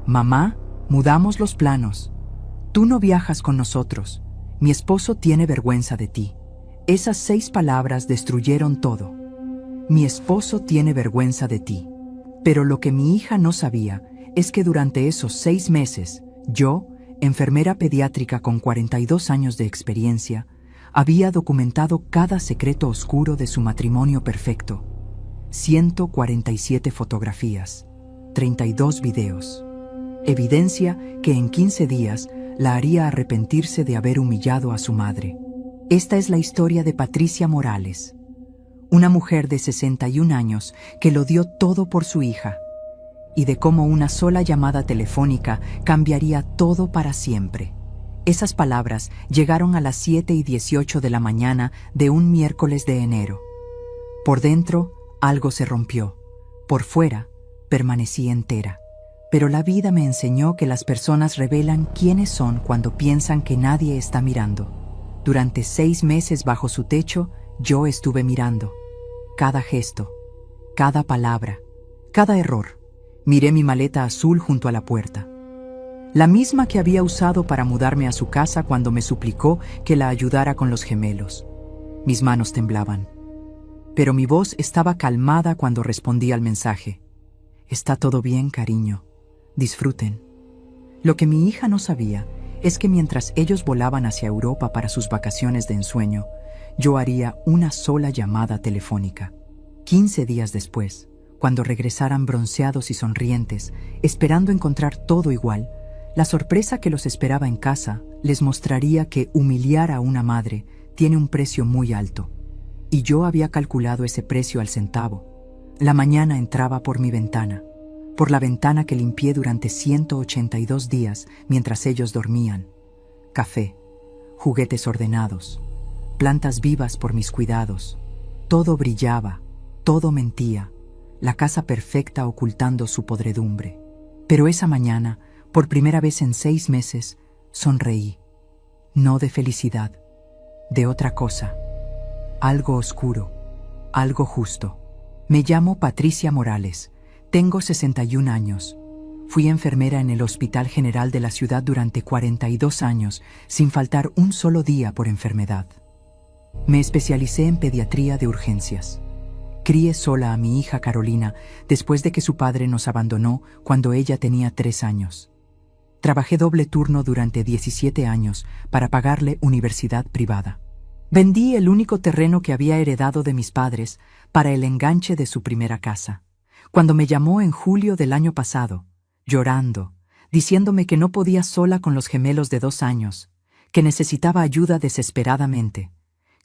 Mamá, mudamos los planos. Tú no viajas con nosotros. Mi esposo tiene vergüenza de ti. Esas 6 palabras destruyeron todo. Mi esposo tiene vergüenza de ti. Pero lo que mi hija no sabía es que durante esos 6 meses, yo, enfermera pediátrica con 42 años de experiencia, había documentado cada secreto oscuro de su matrimonio perfecto. 147 fotografías, 32 videos. Evidencia que en 15 días la haría arrepentirse de haber humillado a su madre. Esta es la historia de Patricia Morales, una mujer de 61 años que lo dio todo por su hija, y de cómo una sola llamada telefónica cambiaría todo para siempre. Esas palabras llegaron a las 7:18 de la mañana de un miércoles de enero. Por dentro, algo se rompió. Por fuera, permanecí entera. Pero la vida me enseñó que las personas revelan quiénes son cuando piensan que nadie está mirando. Durante 6 meses bajo su techo, yo estuve mirando. Cada gesto, cada palabra, cada error. Miré mi maleta azul junto a la puerta. La misma que había usado para mudarme a su casa cuando me suplicó que la ayudara con los gemelos. Mis manos temblaban. Pero mi voz estaba calmada cuando respondí al mensaje. Está todo bien, cariño. Disfruten. Lo que mi hija no sabía es que mientras ellos volaban hacia Europa para sus vacaciones de ensueño, yo haría una sola llamada telefónica. 15 días después, cuando regresaran bronceados y sonrientes, esperando encontrar todo igual, la sorpresa que los esperaba en casa les mostraría que humillar a una madre tiene un precio muy alto. Y yo había calculado ese precio al centavo. La mañana entraba por mi ventana, por la ventana que limpié durante 182 días mientras ellos dormían. Café, juguetes ordenados, plantas vivas por mis cuidados. Todo brillaba, todo mentía, la casa perfecta ocultando su podredumbre. Pero esa mañana, por primera vez en 6 meses, sonreí. No de felicidad, de otra cosa. Algo oscuro, algo justo. Me llamo Patricia Morales. Tengo 61 años. Fui enfermera en el Hospital General de la ciudad durante 42 años, sin faltar un solo día por enfermedad. Me especialicé en pediatría de urgencias. Crié sola a mi hija Carolina después de que su padre nos abandonó cuando ella tenía 3 años. Trabajé doble turno durante 17 años para pagarle universidad privada. Vendí el único terreno que había heredado de mis padres para el enganche de su primera casa. Cuando me llamó en julio del año pasado, llorando, diciéndome que no podía sola con los gemelos de 2 años, que necesitaba ayuda desesperadamente,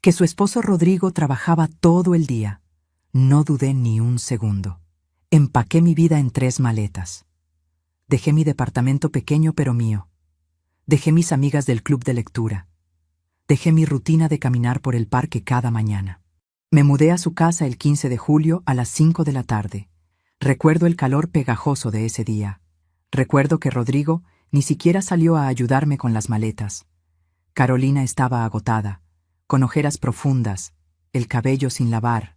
que su esposo Rodrigo trabajaba todo el día, no dudé ni un segundo. Empaqué mi vida en 3 maletas. Dejé mi departamento pequeño pero mío. Dejé mis amigas del club de lectura. Dejé mi rutina de caminar por el parque cada mañana. Me mudé a su casa el 15 de julio a las 5 de la tarde. Recuerdo el calor pegajoso de ese día. Recuerdo que Rodrigo ni siquiera salió a ayudarme con las maletas. Carolina estaba agotada, con ojeras profundas, el cabello sin lavar.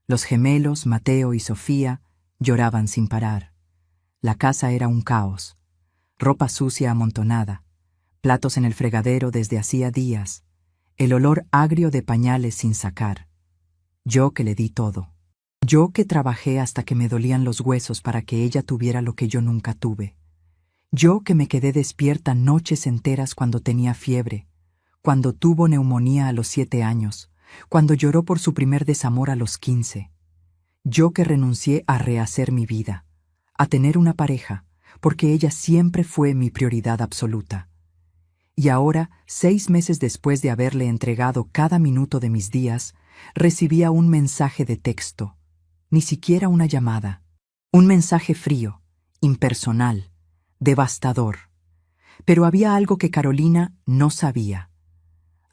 Los gemelos, Mateo y Sofía, lloraban sin parar. La casa era un caos. Ropa sucia amontonada, platos en el fregadero desde hacía días, el olor agrio de pañales sin sacar. Yo que le di todo. Yo que trabajé hasta que me dolían los huesos para que ella tuviera lo que yo nunca tuve. Yo que me quedé despierta noches enteras cuando tenía fiebre, cuando tuvo neumonía a los 7 años, cuando lloró por su primer desamor a los 15. Yo que renuncié a rehacer mi vida, a tener una pareja, porque ella siempre fue mi prioridad absoluta. Y ahora, 6 meses después de haberle entregado cada minuto de mis días, recibía un mensaje de texto, ni siquiera una llamada. Un mensaje frío, impersonal, devastador. Pero había algo que Carolina no sabía.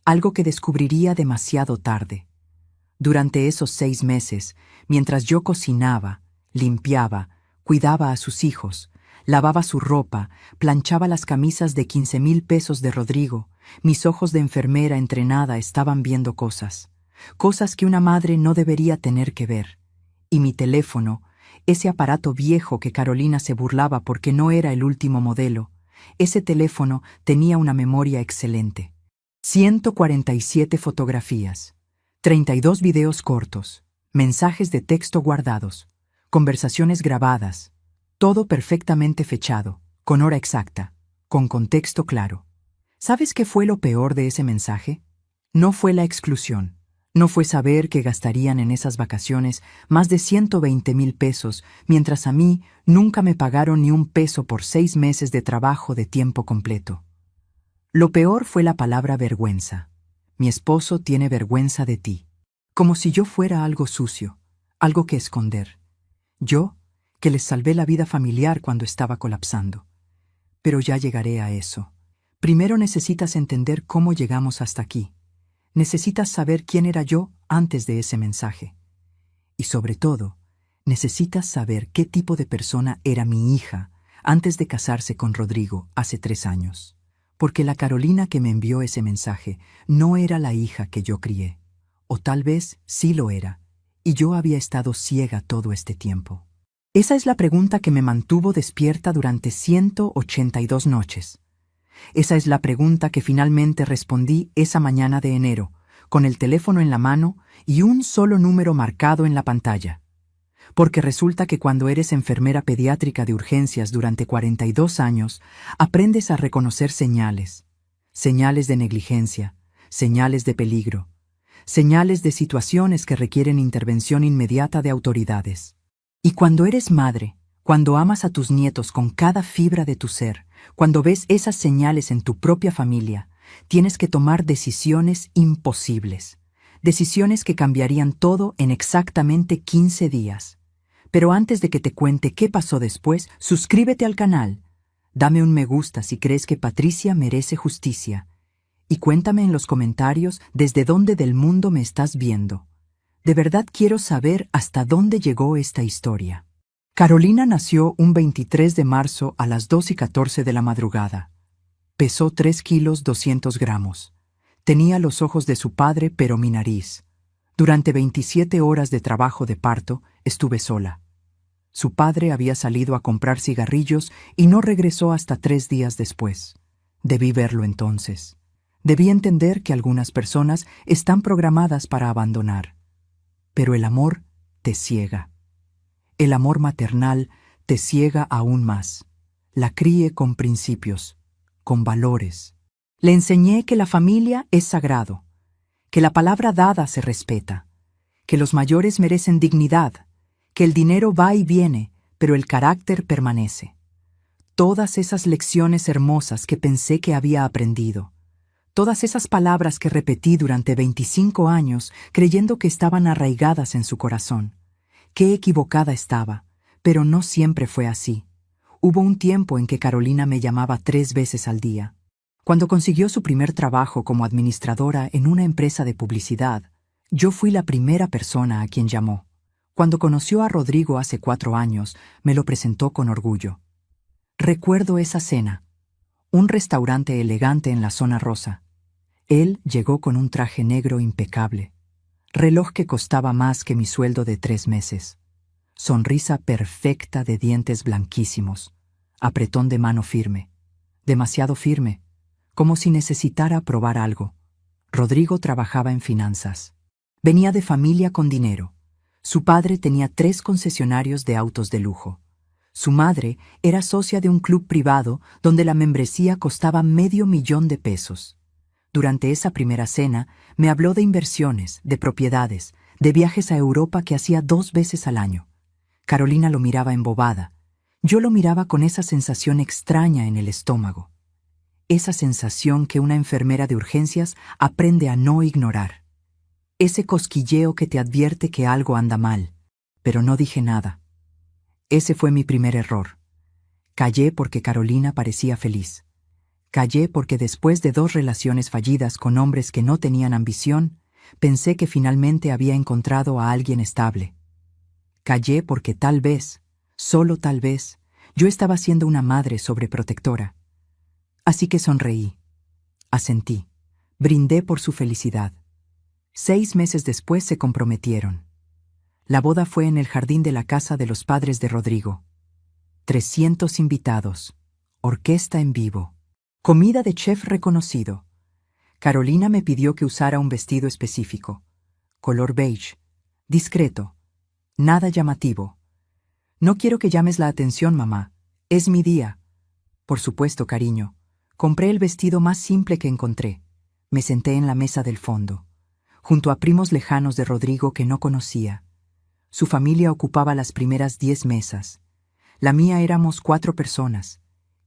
Algo que descubriría demasiado tarde. Durante esos 6 meses, mientras yo cocinaba, limpiaba, cuidaba a sus hijos, lavaba su ropa, planchaba las camisas de 15,000 pesos de Rodrigo, mis ojos de enfermera entrenada estaban viendo cosas que una madre no debería tener que ver. Y mi teléfono, ese aparato viejo que Carolina se burlaba porque no era el último modelo. Ese teléfono tenía una memoria excelente. 147 fotografías, 32 videos cortos, mensajes de texto guardados, conversaciones grabadas, todo perfectamente fechado, con hora exacta, con contexto claro. ¿Sabes qué fue lo peor de ese mensaje? No fue la exclusión. No fue saber que gastarían en esas vacaciones más de 120,000 pesos, mientras a mí nunca me pagaron ni un peso por 6 meses de trabajo de tiempo completo. Lo peor fue la palabra vergüenza. Mi esposo tiene vergüenza de ti. Como si yo fuera algo sucio, algo que esconder. Yo, que les salvé la vida familiar cuando estaba colapsando. Pero ya llegaré a eso. Primero necesitas entender cómo llegamos hasta aquí. Necesitas saber quién era yo antes de ese mensaje. Y sobre todo, necesitas saber qué tipo de persona era mi hija antes de casarse con Rodrigo hace 3 años. Porque la Carolina que me envió ese mensaje no era la hija que yo crié. O tal vez sí lo era, y yo había estado ciega todo este tiempo. Esa es la pregunta que me mantuvo despierta durante 182 noches. Esa es la pregunta que finalmente respondí esa mañana de enero, con el teléfono en la mano y un solo número marcado en la pantalla. Porque resulta que cuando eres enfermera pediátrica de urgencias durante 42 años, aprendes a reconocer señales. Señales de negligencia, señales de peligro, señales de situaciones que requieren intervención inmediata de autoridades. Y cuando eres madre, cuando amas a tus nietos con cada fibra de tu ser, cuando ves esas señales en tu propia familia, tienes que tomar decisiones imposibles. Decisiones que cambiarían todo en exactamente 15 días. Pero antes de que te cuente qué pasó después, suscríbete al canal. Dame un me gusta si crees que Patricia merece justicia. Y cuéntame en los comentarios desde dónde del mundo me estás viendo. De verdad quiero saber hasta dónde llegó esta historia. Carolina nació un 23 de marzo a las 2:14 de la madrugada. Pesó 3 kilos 200 gramos. Tenía los ojos de su padre, pero mi nariz. Durante 27 horas de trabajo de parto, estuve sola. Su padre había salido a comprar cigarrillos y no regresó hasta 3 días después. Debí verlo entonces. Debí entender que algunas personas están programadas para abandonar. Pero el amor te ciega. El amor maternal te ciega aún más. La crié con principios, con valores. Le enseñé que la familia es sagrado, que la palabra dada se respeta, que los mayores merecen dignidad, que el dinero va y viene, pero el carácter permanece. Todas esas lecciones hermosas que pensé que había aprendido, todas esas palabras que repetí durante 25 años creyendo que estaban arraigadas en su corazón. Qué equivocada estaba, pero no siempre fue así. Hubo un tiempo en que Carolina me llamaba 3 veces al día. Cuando consiguió su primer trabajo como administradora en una empresa de publicidad, yo fui la primera persona a quien llamó. Cuando conoció a Rodrigo hace 4 años, me lo presentó con orgullo. Recuerdo esa cena. Un restaurante elegante en la zona rosa. Él llegó con un traje negro impecable. Reloj que costaba más que mi sueldo de 3 meses. Sonrisa perfecta de dientes blanquísimos. Apretón de mano firme. Demasiado firme. Como si necesitara probar algo. Rodrigo trabajaba en finanzas. Venía de familia con dinero. Su padre tenía 3 concesionarios de autos de lujo. Su madre era socia de un club privado donde la membresía costaba $500,000 de pesos. Durante esa primera cena, me habló de inversiones, de propiedades, de viajes a Europa que hacía 2 veces al año. Carolina lo miraba embobada. Yo lo miraba con esa sensación extraña en el estómago. Esa sensación que una enfermera de urgencias aprende a no ignorar. Ese cosquilleo que te advierte que algo anda mal, pero no dije nada. Ese fue mi primer error. Callé porque Carolina parecía feliz. Callé porque después de 2 relaciones fallidas con hombres que no tenían ambición, pensé que finalmente había encontrado a alguien estable. Callé porque tal vez, solo tal vez, yo estaba siendo una madre sobreprotectora. Así que sonreí, asentí, brindé por su felicidad. 6 meses después se comprometieron. La boda fue en el jardín de la casa de los padres de Rodrigo. 300 invitados. Orquesta en vivo. Comida de chef reconocido. Carolina me pidió que usara un vestido específico. Color beige. Discreto. Nada llamativo. No quiero que llames la atención, mamá. Es mi día. Por supuesto, cariño. Compré el vestido más simple que encontré. Me senté en la mesa del fondo, junto a primos lejanos de Rodrigo que no conocía. Su familia ocupaba las primeras 10 mesas. La mía éramos 4 personas.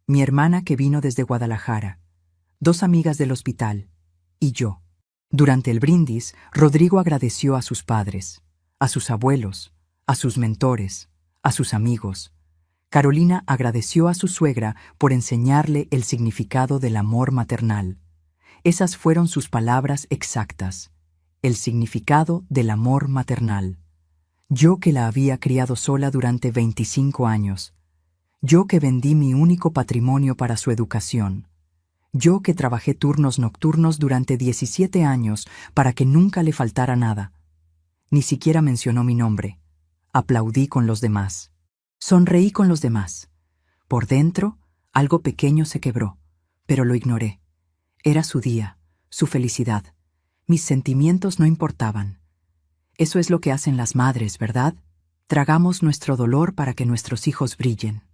Mi hermana que vino desde Guadalajara, 2 amigas del hospital, y yo. Durante el brindis, Rodrigo agradeció a sus padres, a sus abuelos, a sus mentores, a sus amigos. Carolina agradeció a su suegra por enseñarle el significado del amor maternal. Esas fueron sus palabras exactas. El significado del amor maternal. Yo que la había criado sola durante 25 años. Yo que vendí mi único patrimonio para su educación. Yo que trabajé turnos nocturnos durante 17 años para que nunca le faltara nada. Ni siquiera mencionó mi nombre. Aplaudí con los demás. Sonreí con los demás. Por dentro, algo pequeño se quebró, pero lo ignoré. Era su día, su felicidad. Mis sentimientos no importaban. Eso es lo que hacen las madres, ¿verdad? Tragamos nuestro dolor para que nuestros hijos brillen.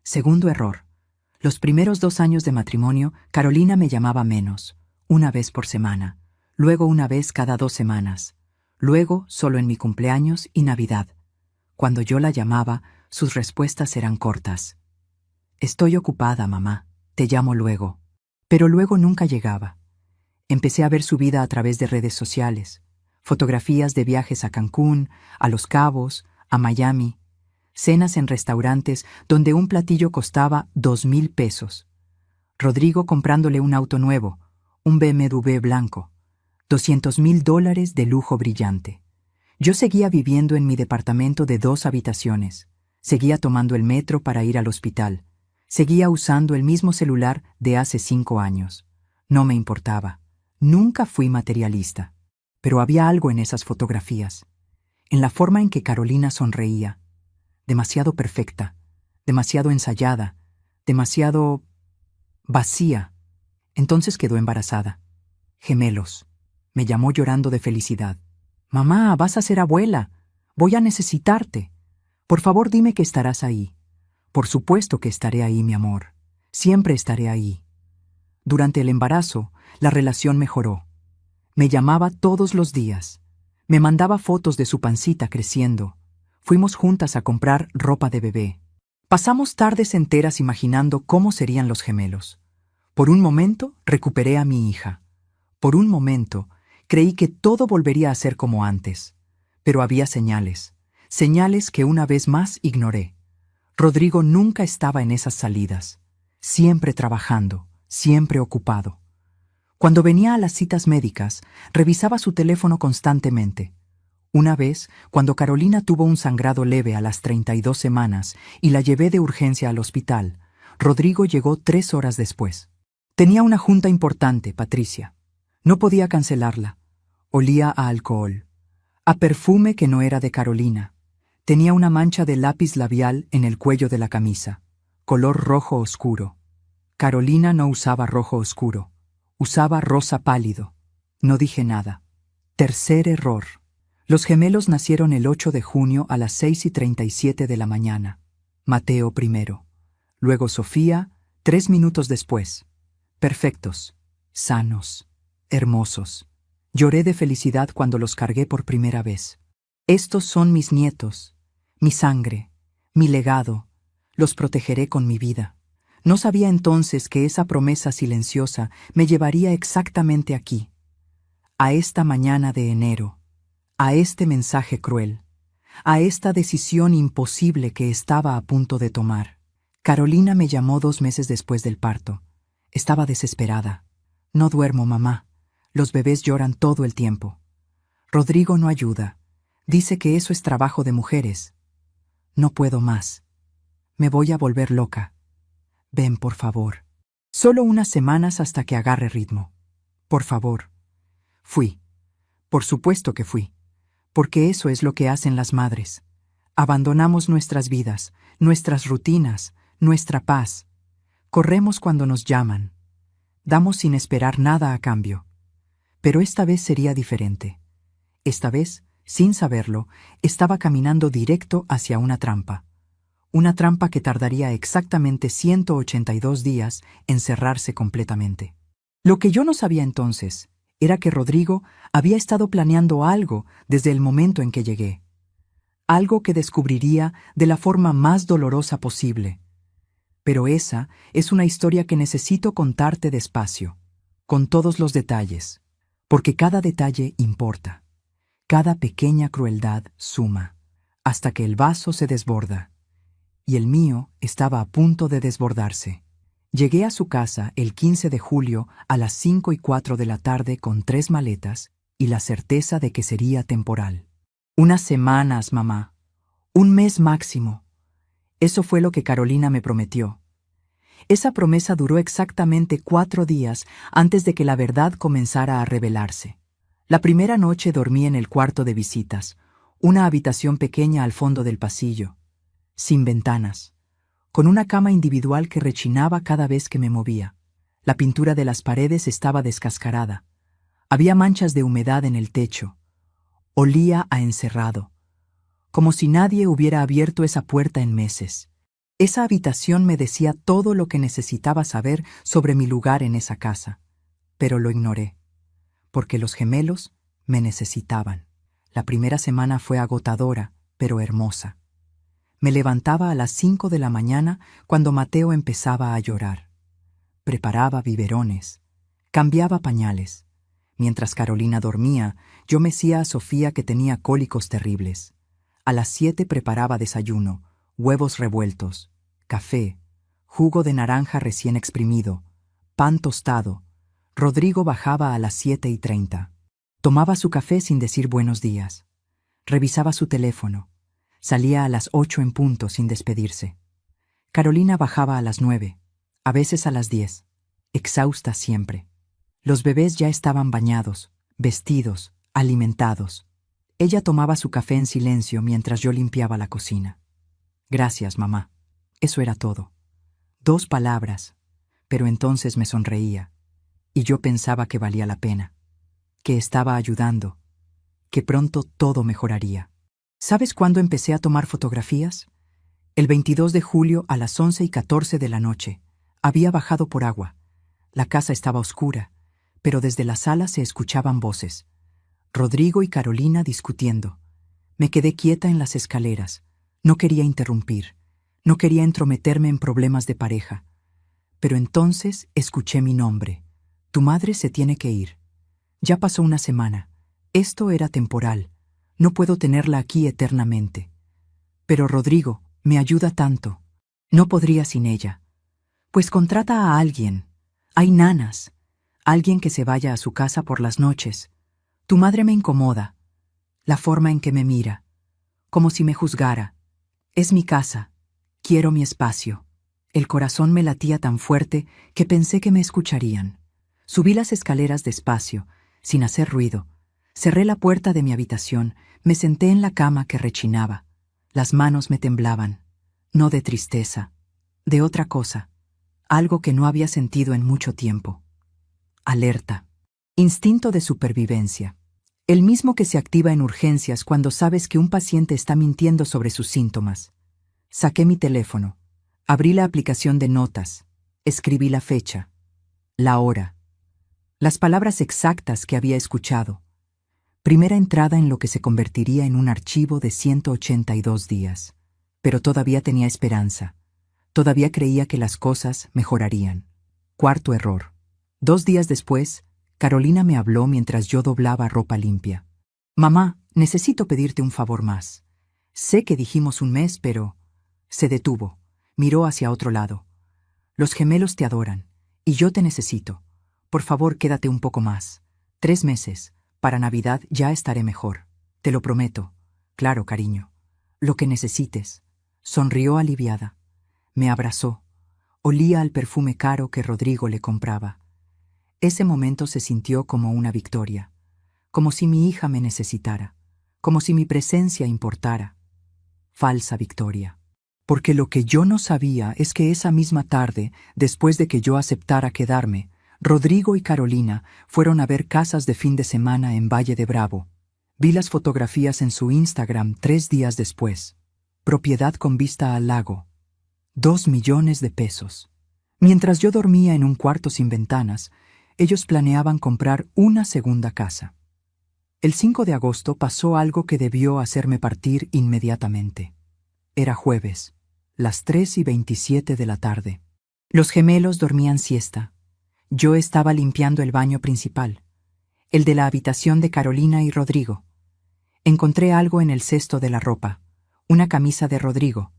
Segundo error. Los primeros 2 años de matrimonio, Carolina me llamaba menos, 1 vez por semana, luego 1 vez cada 2 semanas, luego solo en mi cumpleaños y Navidad. Cuando yo la llamaba, sus respuestas eran cortas. Estoy ocupada, mamá, te llamo luego. Pero luego nunca llegaba. Empecé a ver su vida a través de redes sociales, fotografías de viajes a Cancún, a Los Cabos, a Miami, cenas en restaurantes donde un platillo costaba 2,000 pesos. Rodrigo comprándole un auto nuevo, un BMW blanco, $200,000 de lujo brillante. Yo seguía viviendo en mi departamento de 2 habitaciones, seguía tomando el metro para ir al hospital, seguía usando el mismo celular de hace 5 años. No me importaba, nunca fui materialista, pero había algo en esas fotografías, en la forma en que Carolina sonreía, demasiado perfecta, demasiado ensayada, demasiado vacía. Entonces quedó embarazada. Gemelos. Me llamó llorando de felicidad. Mamá, vas a ser abuela. Voy a necesitarte. Por favor, dime que estarás ahí. Por supuesto que estaré ahí, mi amor. Siempre estaré ahí. Durante el embarazo, la relación mejoró. Me llamaba todos los días. Me mandaba fotos de su pancita creciendo. Fuimos juntas a comprar ropa de bebé. Pasamos tardes enteras imaginando cómo serían los gemelos. Por un momento, recuperé a mi hija. Por un momento, creí que todo volvería a ser como antes. Pero había señales. Señales que una vez más ignoré. Rodrigo nunca estaba en esas salidas. Siempre trabajando, siempre ocupado. Cuando venía a las citas médicas, revisaba su teléfono constantemente. Una vez, cuando Carolina tuvo un sangrado leve a las 32 semanas y la llevé de urgencia al hospital, Rodrigo llegó 3 horas después. Tenía una junta importante, Patricia. No podía cancelarla. Olía a alcohol, a perfume que no era de Carolina. Tenía una mancha de lápiz labial en el cuello de la camisa, color rojo oscuro. Carolina no usaba rojo oscuro, usaba rosa pálido. No dije nada. Tercer error. Los gemelos nacieron el 8 de junio a las 6:37 de la mañana. Mateo primero. Luego Sofía, 3 minutos después. Perfectos, sanos, hermosos. Lloré de felicidad cuando los cargué por primera vez. Estos son mis nietos, mi sangre, mi legado. Los protegeré con mi vida. No sabía entonces que esa promesa silenciosa me llevaría exactamente aquí, a esta mañana de enero, a este mensaje cruel, a esta decisión imposible que estaba a punto de tomar. Carolina me llamó 2 meses después del parto. Estaba desesperada. No duermo, mamá. Los bebés lloran todo el tiempo. Rodrigo no ayuda. Dice que eso es trabajo de mujeres. No puedo más. Me voy a volver loca. Ven, por favor. Solo unas semanas hasta que agarre ritmo. Por favor. Fui. Por supuesto que fui. porque eso es lo que hacen las madres. Abandonamos nuestras vidas, nuestras rutinas, nuestra paz. Corremos cuando nos llaman. Damos sin esperar nada a cambio. Pero esta vez sería diferente. Esta vez, sin saberlo, estaba caminando directo hacia una trampa. Una trampa que tardaría exactamente 182 días en cerrarse completamente. Lo que yo no sabía entonces era que Rodrigo había estado planeando algo desde el momento en que llegué. Algo que descubriría de la forma más dolorosa posible. Pero esa es una historia que necesito contarte despacio, con todos los detalles, porque cada detalle importa. Cada pequeña crueldad suma, hasta que el vaso se desborda. Y el mío estaba a punto de desbordarse. Llegué a su casa el 15 de julio a las 5:04 de la tarde con 3 maletas y la certeza de que sería temporal. Unas semanas, mamá. Un mes máximo. Eso fue lo que Carolina me prometió. Esa promesa duró exactamente 4 días antes de que la verdad comenzara a revelarse. La primera noche dormí en el cuarto de visitas, una habitación pequeña al fondo del pasillo, sin ventanas, con una cama individual que rechinaba cada vez que me movía. La pintura de las paredes estaba descascarada. Había manchas de humedad en el techo. Olía a encerrado, como si nadie hubiera abierto esa puerta en meses. Esa habitación me decía todo lo que necesitaba saber sobre mi lugar en esa casa, pero lo ignoré, porque los gemelos me necesitaban. La primera semana fue agotadora, pero hermosa. Me levantaba a las 5 de la mañana cuando Mateo empezaba a llorar. Preparaba biberones, cambiaba pañales. Mientras Carolina dormía, yo mecía a Sofía que tenía cólicos terribles. A las 7 preparaba desayuno, huevos revueltos, café, jugo de naranja recién exprimido, pan tostado. Rodrigo bajaba a las 7:30. Tomaba su café sin decir buenos días. Revisaba su teléfono. Salía a las 8 en punto sin despedirse. Carolina bajaba a las 9, a veces a las 10, exhausta siempre. Los bebés ya estaban bañados, vestidos, alimentados. Ella tomaba su café en silencio mientras yo limpiaba la cocina. Gracias, mamá. Eso era todo. 2 palabras, pero entonces me sonreía, y yo pensaba que valía la pena, que estaba ayudando, que pronto todo mejoraría. ¿Sabes cuándo empecé a tomar fotografías? El 22 de julio a las 11:14 de la noche. Había bajado por agua. La casa estaba oscura, pero desde la sala se escuchaban voces. Rodrigo y Carolina discutiendo. Me quedé quieta en las escaleras. No quería interrumpir. No quería entrometerme en problemas de pareja. Pero entonces escuché mi nombre. Tu madre se tiene que ir. Ya pasó una semana. Esto era temporal. No puedo tenerla aquí eternamente. Pero Rodrigo me ayuda tanto. No podría sin ella. Pues contrata a alguien. Hay nanas. Alguien que se vaya a su casa por las noches. Tu madre me incomoda. La forma en que me mira. Como si me juzgara. Es mi casa. Quiero mi espacio. El corazón me latía tan fuerte que pensé que me escucharían. Subí las escaleras despacio, sin hacer ruido. Cerré la puerta de mi habitación, me senté en la cama que rechinaba. Las manos me temblaban, no de tristeza, de otra cosa, algo que no había sentido en mucho tiempo. Alerta. Instinto de supervivencia. El mismo que se activa en urgencias cuando sabes que un paciente está mintiendo sobre sus síntomas. Saqué mi teléfono, abrí la aplicación de notas, escribí la fecha, la hora, las palabras exactas que había escuchado. Primera entrada en lo que se convertiría en un archivo de 182 días. Pero todavía tenía esperanza. Todavía creía que las cosas mejorarían. Cuarto error. 2 días después, Carolina me habló mientras yo doblaba ropa limpia. Mamá, necesito pedirte un favor más. Sé que dijimos un mes, pero... Se detuvo. Miró hacia otro lado. Los gemelos te adoran, y yo te necesito. Por favor, quédate un poco más. 3 meses. Para Navidad ya estaré mejor. Te lo prometo. Claro, cariño. Lo que necesites. Sonrió aliviada. Me abrazó. Olía al perfume caro que Rodrigo le compraba. Ese momento se sintió como una victoria. Como si mi hija me necesitara. como si mi presencia importara. Falsa victoria. Porque lo que yo no sabía es que esa misma tarde, después de que yo aceptara quedarme, Rodrigo y Carolina fueron a ver casas de fin de semana en Valle de Bravo. Vi las fotografías en su Instagram 3 días después. Propiedad con vista al lago. 2 millones de pesos. Mientras yo dormía en un cuarto sin ventanas, ellos planeaban comprar una segunda casa. El 5 de agosto pasó algo que debió hacerme partir inmediatamente. Era jueves, las 3:27 de la tarde. Los gemelos dormían siesta. Yo estaba limpiando el baño principal, el de la habitación de Carolina y Rodrigo. Encontré algo en el cesto de la ropa, una camisa de Rodrigo,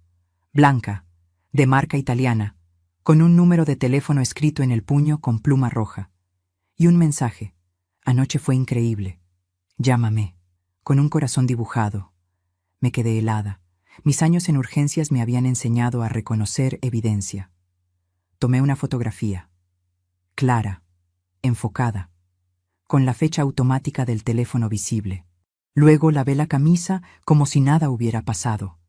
blanca, de marca italiana, con un número de teléfono escrito en el puño con pluma roja. Y un mensaje: anoche fue increíble. Llámame, con un corazón dibujado. Me quedé helada. Mis años en urgencias me habían enseñado a reconocer evidencia. Tomé una fotografía. Clara, enfocada, con la fecha automática del teléfono visible. Luego lavé la camisa como si nada hubiera pasado.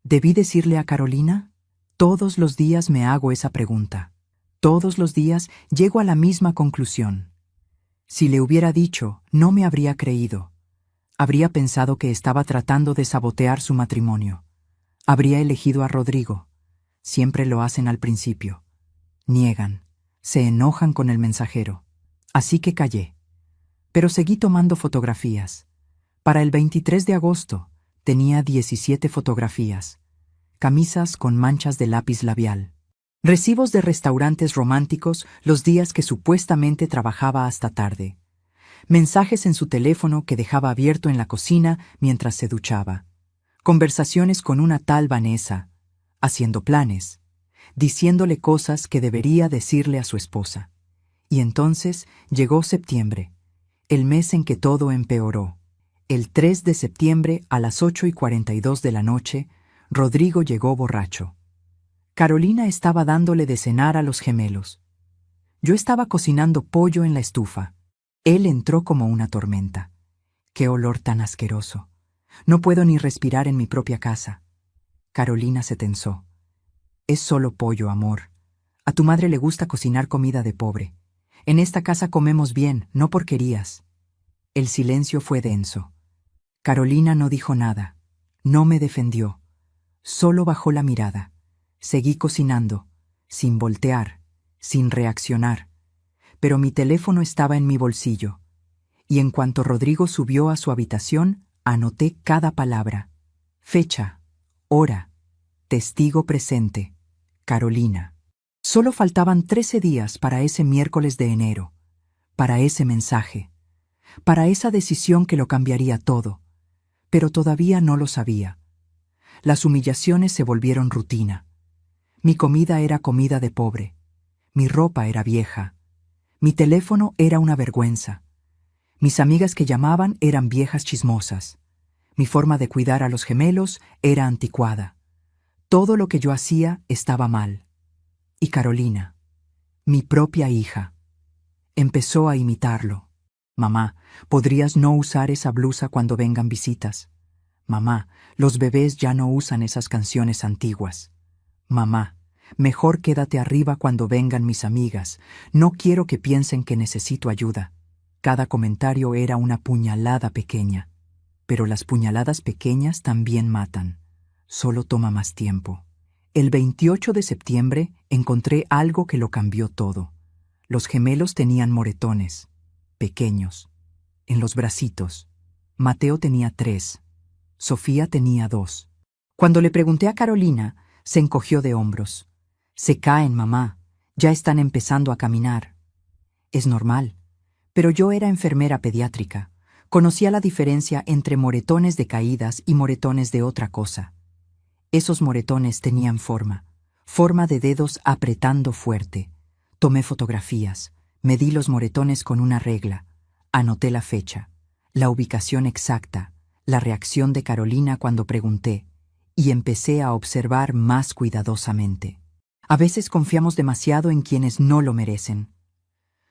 ¿Debí decirle a Carolina? Todos los días me hago esa pregunta. Todos los días llego a la misma conclusión. Si le hubiera dicho, no me habría creído. Habría pensado que estaba tratando de sabotear su matrimonio. Habría elegido a Rodrigo. Siempre lo hacen al principio. Niegan, se enojan con el mensajero. Así que callé. Pero seguí tomando fotografías. Para el 23 de agosto tenía 17 fotografías. Camisas con manchas de lápiz labial. Recibos de restaurantes románticos los días que supuestamente trabajaba hasta tarde. Mensajes en su teléfono que dejaba abierto en la cocina mientras se duchaba. Conversaciones con una tal Vanessa, haciendo planes, diciéndole cosas que debería decirle a su esposa. Y entonces llegó septiembre, el mes en que todo empeoró. El 3 de septiembre a las 8:42 de la noche, Rodrigo llegó borracho. Carolina estaba dándole de cenar a los gemelos. Yo estaba cocinando pollo en la estufa. Él entró como una tormenta. ¡Qué olor tan asqueroso! No puedo ni respirar en mi propia casa. Carolina se tensó. Es solo pollo, amor. A tu madre le gusta cocinar comida de pobre. En esta casa comemos bien, no porquerías. El silencio fue denso. Carolina no dijo nada. No me defendió. Solo bajó la mirada. Seguí cocinando, sin voltear, sin reaccionar. Pero mi teléfono estaba en mi bolsillo. Y en cuanto Rodrigo subió a su habitación, anoté cada palabra. Fecha, hora, testigo presente, Carolina. Solo faltaban 13 días para ese miércoles de enero, para ese mensaje, para esa decisión que lo cambiaría todo. Pero todavía no lo sabía. Las humillaciones se volvieron rutina. Mi comida era comida de pobre. Mi ropa era vieja. Mi teléfono era una vergüenza. Mis amigas que llamaban eran viejas chismosas. Mi forma de cuidar a los gemelos era anticuada. Todo lo que yo hacía estaba mal. Y Carolina, mi propia hija, empezó a imitarlo. Mamá, ¿podrías no usar esa blusa cuando vengan visitas? Mamá, los bebés ya no usan esas canciones antiguas. Mamá, mejor quédate arriba cuando vengan mis amigas. No quiero que piensen que necesito ayuda. Cada comentario era una puñalada pequeña. Pero las puñaladas pequeñas también matan. Solo toma más tiempo. El 28 de septiembre encontré algo que lo cambió todo. Los gemelos tenían moretones, pequeños, en los bracitos. Mateo tenía 3. Sofía tenía 2. Cuando le pregunté a Carolina, se encogió de hombros. Se caen, mamá. Ya están empezando a caminar. Es normal. Pero yo era enfermera pediátrica. Conocía la diferencia entre moretones de caídas y moretones de otra cosa. Esos moretones tenían forma de dedos apretando fuerte. Tomé fotografías, medí los moretones con una regla, anoté la fecha, la ubicación exacta, la reacción de Carolina cuando pregunté, y empecé a observar más cuidadosamente. A veces confiamos demasiado en quienes no lo merecen.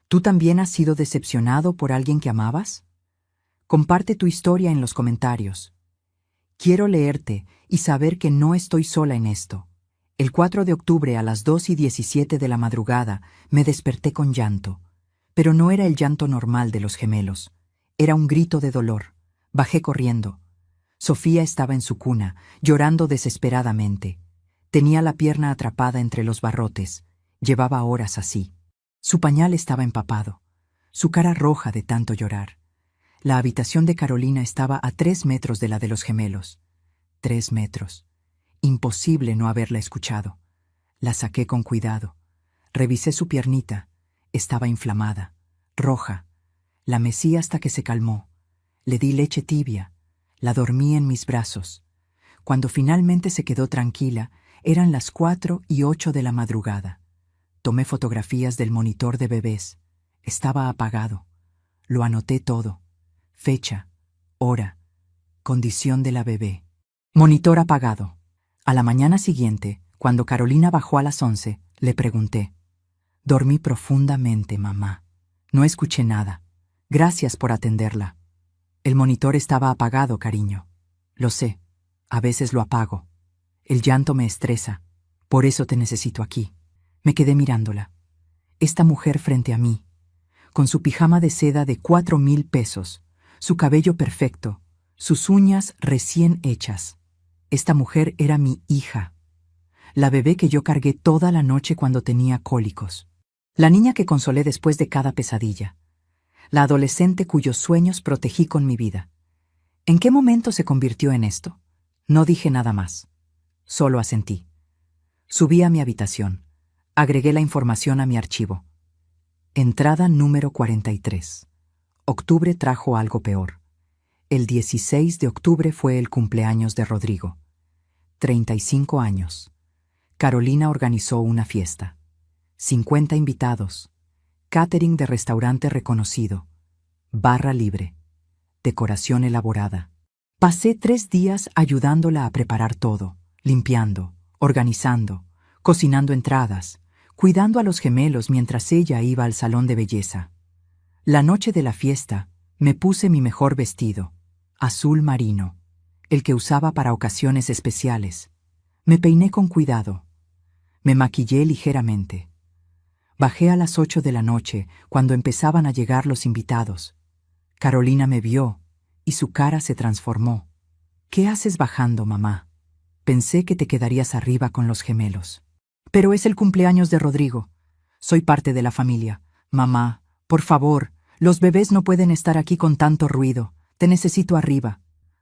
¿Tú también has sido decepcionado por alguien que amabas? Comparte tu historia en los comentarios. Quiero leerte y saber que no estoy sola en esto. El 4 de octubre a las 2:17 de la madrugada me desperté con llanto. Pero no era el llanto normal de los gemelos. Era un grito de dolor. Bajé corriendo. Sofía estaba en su cuna, llorando desesperadamente. Tenía la pierna atrapada entre los barrotes. Llevaba horas así. Su pañal estaba empapado. Su cara roja de tanto llorar. La habitación de Carolina estaba a 3 metros de la de los gemelos. 3 metros. Imposible no haberla escuchado. La saqué con cuidado. Revisé su piernita. Estaba inflamada, roja. La mecí hasta que se calmó. Le di leche tibia. La dormí en mis brazos. Cuando finalmente se quedó tranquila, eran las 4:08 de la madrugada. Tomé fotografías del monitor de bebés. Estaba apagado. Lo anoté todo. Fecha, hora, condición de la bebé. Monitor apagado. A la mañana siguiente, cuando Carolina bajó a las 11, le pregunté. Dormí profundamente, mamá. No escuché nada. Gracias por atenderla. El monitor estaba apagado, cariño. Lo sé. A veces lo apago. El llanto me estresa. Por eso te necesito aquí. Me quedé mirándola. Esta mujer frente a mí, con su pijama de seda de 4,000 pesos, su cabello perfecto, sus uñas recién hechas. Esta mujer era mi hija. La bebé que yo cargué toda la noche cuando tenía cólicos. La niña que consolé después de cada pesadilla. La adolescente cuyos sueños protegí con mi vida. ¿En qué momento se convirtió en esto? No dije nada más. Solo asentí. Subí a mi habitación. Agregué la información a mi archivo. Entrada número 43. Octubre trajo algo peor. El 16 de octubre fue el cumpleaños de Rodrigo. 35 años. Carolina organizó una fiesta. 50 invitados. Catering de restaurante reconocido. Barra libre. Decoración elaborada. Pasé 3 días ayudándola a preparar todo, limpiando, organizando, cocinando entradas, cuidando a los gemelos mientras ella iba al salón de belleza. La noche de la fiesta, me puse mi mejor vestido, azul marino, el que usaba para ocasiones especiales. Me peiné con cuidado. Me maquillé ligeramente. Bajé a las 8 de la noche, cuando empezaban a llegar los invitados. Carolina me vio, y su cara se transformó. ¿Qué haces bajando, mamá? Pensé que te quedarías arriba con los gemelos. Pero es el cumpleaños de Rodrigo. Soy parte de la familia. Mamá, por favor, los bebés no pueden estar aquí con tanto ruido. Te necesito arriba.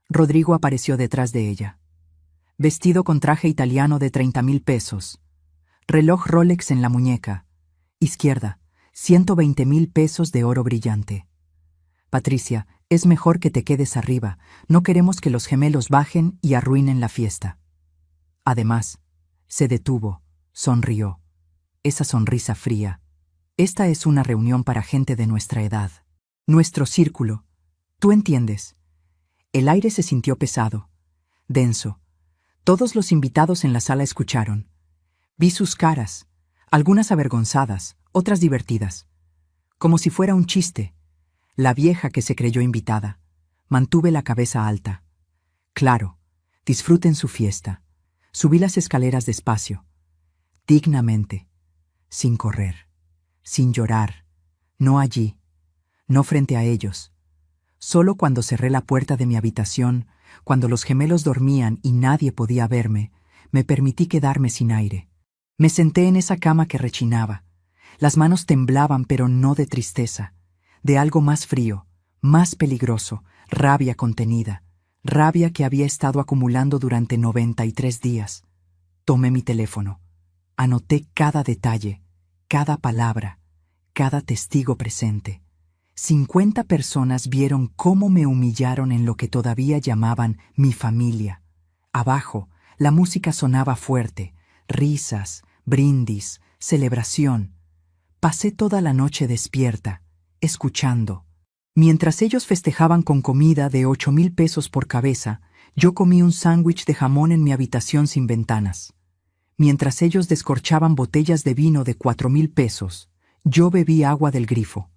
Rodrigo apareció detrás de ella. Vestido con traje italiano de 30,000 pesos. Reloj Rolex en la muñeca. Izquierda, 120,000 pesos de oro brillante. Patricia, es mejor que te quedes arriba. No queremos que los gemelos bajen y arruinen la fiesta. Además, se detuvo, sonrió. Esa sonrisa fría. Esta es una reunión para gente de nuestra edad. Nuestro círculo. ¿Tú entiendes? El aire se sintió pesado, denso. Todos los invitados en la sala escucharon. Vi sus caras, algunas avergonzadas, otras divertidas. Como si fuera un chiste. La vieja que se creyó invitada. Mantuve la cabeza alta. Claro, disfruten su fiesta. Subí las escaleras despacio. Dignamente. Sin correr. Sin llorar. No allí. No frente a ellos. Solo cuando cerré la puerta de mi habitación, cuando los gemelos dormían y nadie podía verme, me permití quedarme sin aire. Me senté en esa cama que rechinaba. Las manos temblaban, pero no de tristeza, de algo más frío, más peligroso, rabia contenida, rabia que había estado acumulando durante 93 días. Tomé mi teléfono. Anoté cada detalle, cada palabra, cada testigo presente. 50 personas vieron cómo me humillaron en lo que todavía llamaban mi familia. Abajo, la música sonaba fuerte, risas, brindis, celebración. Pasé toda la noche despierta, escuchando. Mientras ellos festejaban con comida de 8,000 pesos por cabeza, yo comí un sándwich de jamón en mi habitación sin ventanas. Mientras ellos descorchaban botellas de vino de 4,000 pesos, yo bebí agua del grifo.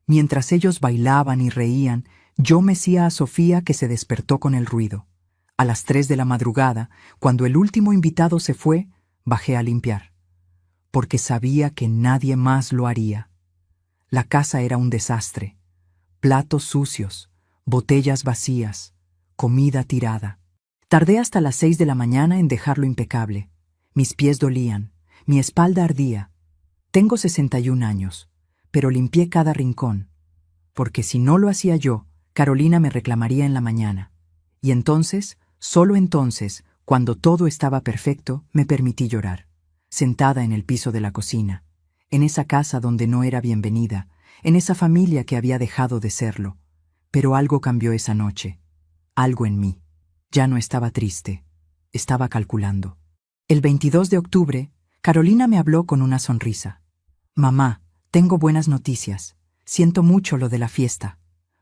Mientras ellos bailaban y reían, yo mecía a Sofía, que se despertó con el ruido. A las 3 de la madrugada, cuando el último invitado se fue, bajé a limpiar, porque sabía que nadie más lo haría. La casa era un desastre. Platos sucios, botellas vacías, comida tirada. Tardé hasta las 6 de la mañana en dejarlo impecable. Mis pies dolían, mi espalda ardía. Tengo 61 años, pero limpié cada rincón, porque si no lo hacía yo, Carolina me reclamaría en la mañana. Y entonces, solo entonces, cuando todo estaba perfecto, me permití llorar, sentada en el piso de la cocina, en esa casa donde no era bienvenida, en esa familia que había dejado de serlo. Pero algo cambió esa noche, algo en mí. Ya no estaba triste, estaba calculando. El 22 de octubre, Carolina me habló con una sonrisa. Mamá, tengo buenas noticias. Siento mucho lo de la fiesta.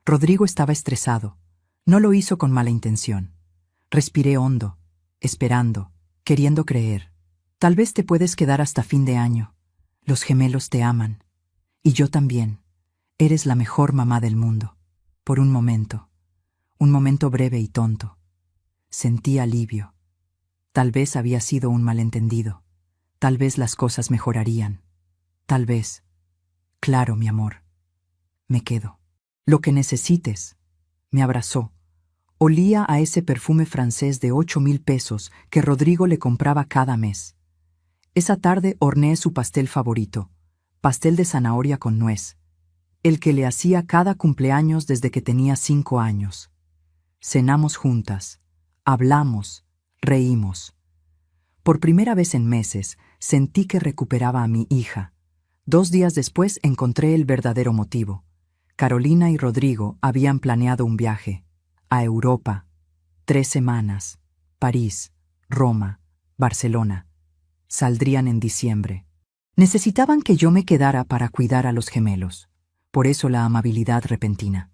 Rodrigo estaba estresado. No lo hizo con mala intención. Respiré hondo, esperando, queriendo creer. Tal vez te puedes quedar hasta fin de año. Los gemelos te aman. Y yo también. Eres la mejor mamá del mundo. Por un momento breve y tonto, sentí alivio. Tal vez había sido un malentendido. Tal vez las cosas mejorarían. Tal vez. Claro, mi amor. Me quedo. Lo que necesites. Me abrazó. Olía a ese perfume francés de 8,000 pesos que Rodrigo le compraba cada mes. Esa tarde horneé su pastel favorito, pastel de zanahoria con nuez, el que le hacía cada cumpleaños desde que tenía 5 años. Cenamos juntas, hablamos, reímos. Por primera vez en meses, sentí que recuperaba a mi hija. 2 días después encontré el verdadero motivo. Carolina y Rodrigo habían planeado un viaje a Europa. 3 semanas. París, Roma, Barcelona. Saldrían en diciembre. Necesitaban que yo me quedara para cuidar a los gemelos. Por eso la amabilidad repentina.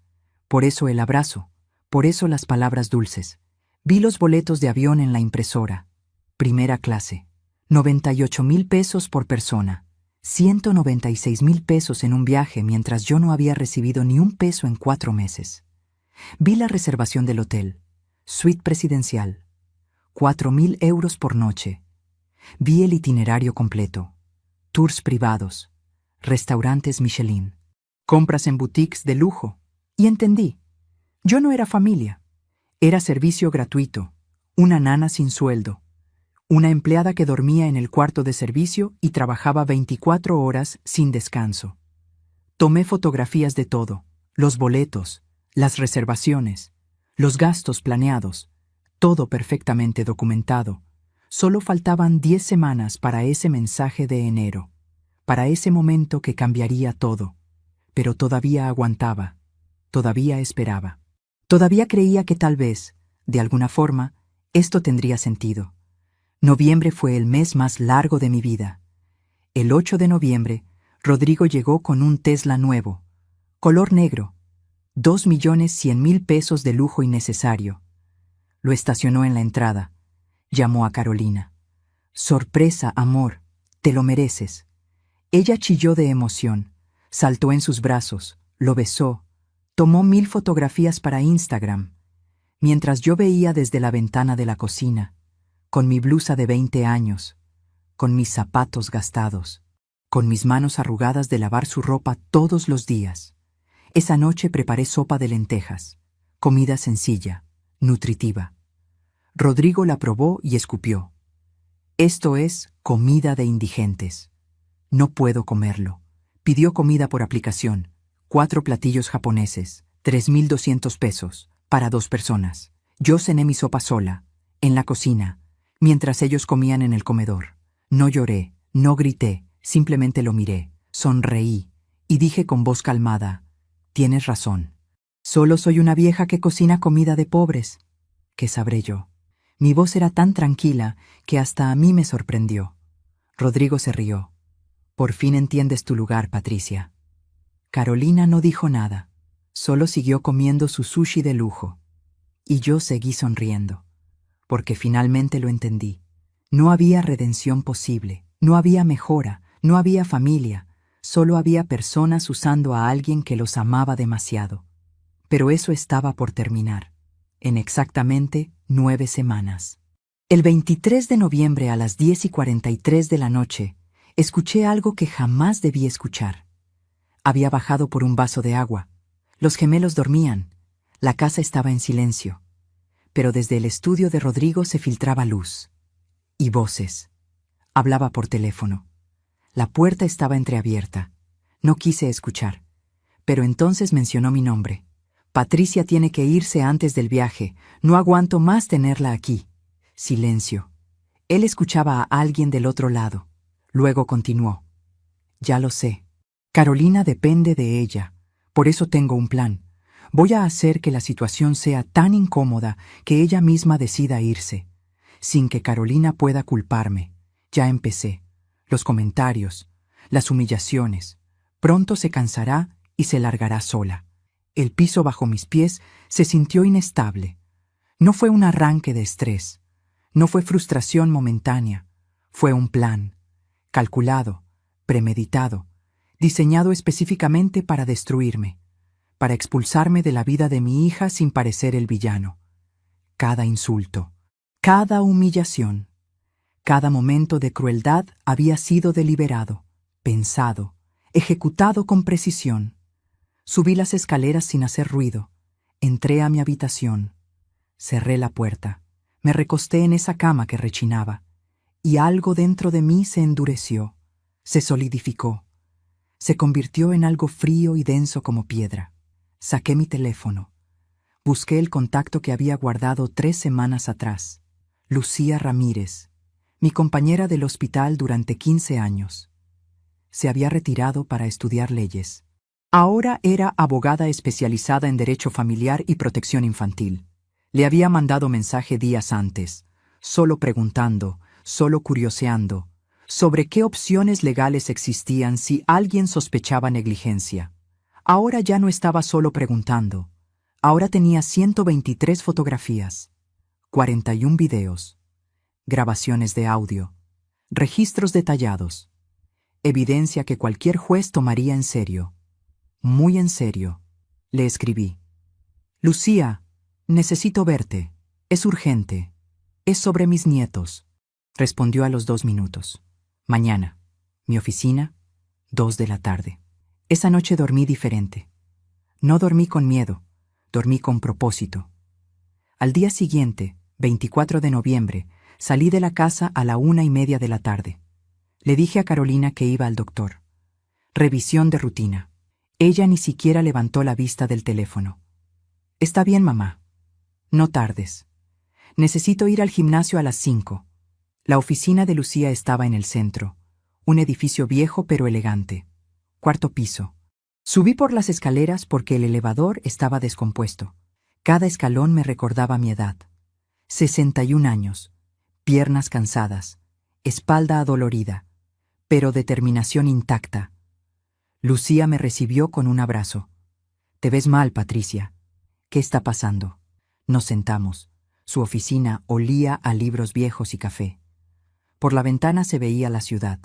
Por eso el abrazo. Por eso las palabras dulces. Vi los boletos de avión en la impresora. Primera clase. 98,000 pesos por persona. 196,000 pesos en un viaje, mientras yo no había recibido ni un peso en 4 meses. Vi la reservación del hotel. Suite presidencial. 4,000 euros por noche. Vi el itinerario completo. Tours privados. Restaurantes Michelin. Compras en boutiques de lujo. Y entendí. Yo no era familia. Era servicio gratuito. Una nana sin sueldo. Una empleada que dormía en el cuarto de servicio y trabajaba 24 horas sin descanso. Tomé fotografías de todo. Los boletos, las reservaciones, los gastos planeados. Todo perfectamente documentado. Solo faltaban 10 semanas para ese mensaje de enero. Para ese momento que cambiaría todo. Pero todavía aguantaba. Todavía esperaba. Todavía creía que tal vez, de alguna forma, esto tendría sentido. Noviembre fue el mes más largo de mi vida. El 8 de noviembre, Rodrigo llegó con un Tesla nuevo, color negro, 2,100,000 pesos de lujo innecesario. Lo estacionó en la entrada. Llamó a Carolina. «Sorpresa, amor, te lo mereces». Ella chilló de emoción, saltó en sus brazos, lo besó, tomó 1,000 fotografías para Instagram, mientras yo veía desde la ventana de la cocina, con mi blusa de 20 años, con mis zapatos gastados, con mis manos arrugadas de lavar su ropa todos los días. Esa noche preparé sopa de lentejas, comida sencilla, nutritiva. Rodrigo la probó y escupió. «Esto es comida de indigentes. No puedo comerlo». Pidió comida por aplicación, 4 platillos japoneses, 3,200 pesos, para 2 personas. Yo cené mi sopa sola, en la cocina, mientras ellos comían en el comedor. No lloré, no grité, simplemente lo miré, sonreí, y dije con voz calmada: «Tienes razón. Solo soy una vieja que cocina comida de pobres. ¿Qué sabré yo?». Mi voz era tan tranquila que hasta a mí me sorprendió. Rodrigo se rió. «Por fin entiendes tu lugar, Patricia». Carolina no dijo nada, solo siguió comiendo su sushi de lujo. Y yo seguí sonriendo, porque finalmente lo entendí. No había redención posible, no había mejora, no había familia, Solo había personas usando a alguien que los amaba demasiado. Pero eso estaba por terminar, en exactamente 9 semanas. El 23 de noviembre a las 10:43 de la noche, escuché algo que jamás debí escuchar. Había bajado por un vaso de agua. Los gemelos dormían. La casa estaba en silencio. Pero desde el estudio de Rodrigo se filtraba luz. Y voces. Hablaba por teléfono. La puerta estaba entreabierta. No quise escuchar. Pero entonces mencionó mi nombre. Patricia tiene que irse antes del viaje. No aguanto más tenerla aquí. Silencio. Él escuchaba a alguien del otro lado. Luego continuó. Ya lo sé. Carolina depende de ella. Por eso tengo un plan. Voy a hacer que la situación sea tan incómoda que ella misma decida irse, sin que Carolina pueda culparme. Ya empecé. Los comentarios, las humillaciones. Pronto se cansará y se largará sola. El piso bajo mis pies se sintió inestable. No fue un arranque de estrés. No fue frustración momentánea. Fue un plan. Calculado, premeditado, diseñado específicamente para destruirme, para expulsarme de la vida de mi hija sin parecer el villano. Cada insulto, cada humillación, cada momento de crueldad había sido deliberado, pensado, ejecutado con precisión. Subí las escaleras sin hacer ruido, entré a mi habitación, cerré la puerta, me recosté en esa cama que rechinaba, y algo dentro de mí se endureció, se solidificó, se convirtió en algo frío y denso como piedra. Saqué mi teléfono. Busqué el contacto que había guardado 3 semanas atrás. Lucía Ramírez, mi compañera del hospital durante 15 años. Se había retirado para estudiar leyes. Ahora era abogada especializada en derecho familiar y protección infantil. Le había mandado mensaje días antes, solo preguntando, solo curioseando, sobre qué opciones legales existían si alguien sospechaba negligencia. Ahora ya no estaba solo preguntando. Ahora tenía 123 fotografías, 41 videos, grabaciones de audio, registros detallados, evidencia que cualquier juez tomaría en serio. Muy en serio. Le escribí. Lucía, necesito verte. Es urgente. Es sobre mis nietos. Respondió a los 2 minutos. Mañana. Mi oficina, 2 de la tarde. Esa noche dormí diferente. No dormí con miedo, dormí con propósito. Al día siguiente, 24 de noviembre, salí de la casa a la 1:30 de la tarde. Le dije a Carolina que iba al doctor. Revisión de rutina. Ella ni siquiera levantó la vista del teléfono. Está bien, mamá. No tardes. Necesito ir al gimnasio a las 5. La oficina de Lucía estaba en el centro, un edificio viejo pero elegante. 4º piso. Subí por las escaleras porque el elevador estaba descompuesto. Cada escalón me recordaba mi edad. 61 años, piernas cansadas, espalda adolorida, pero determinación intacta. Lucía me recibió con un abrazo. «Te ves mal, Patricia. ¿Qué está pasando?» Nos sentamos. Su oficina olía a libros viejos y café. Por la ventana se veía la ciudad.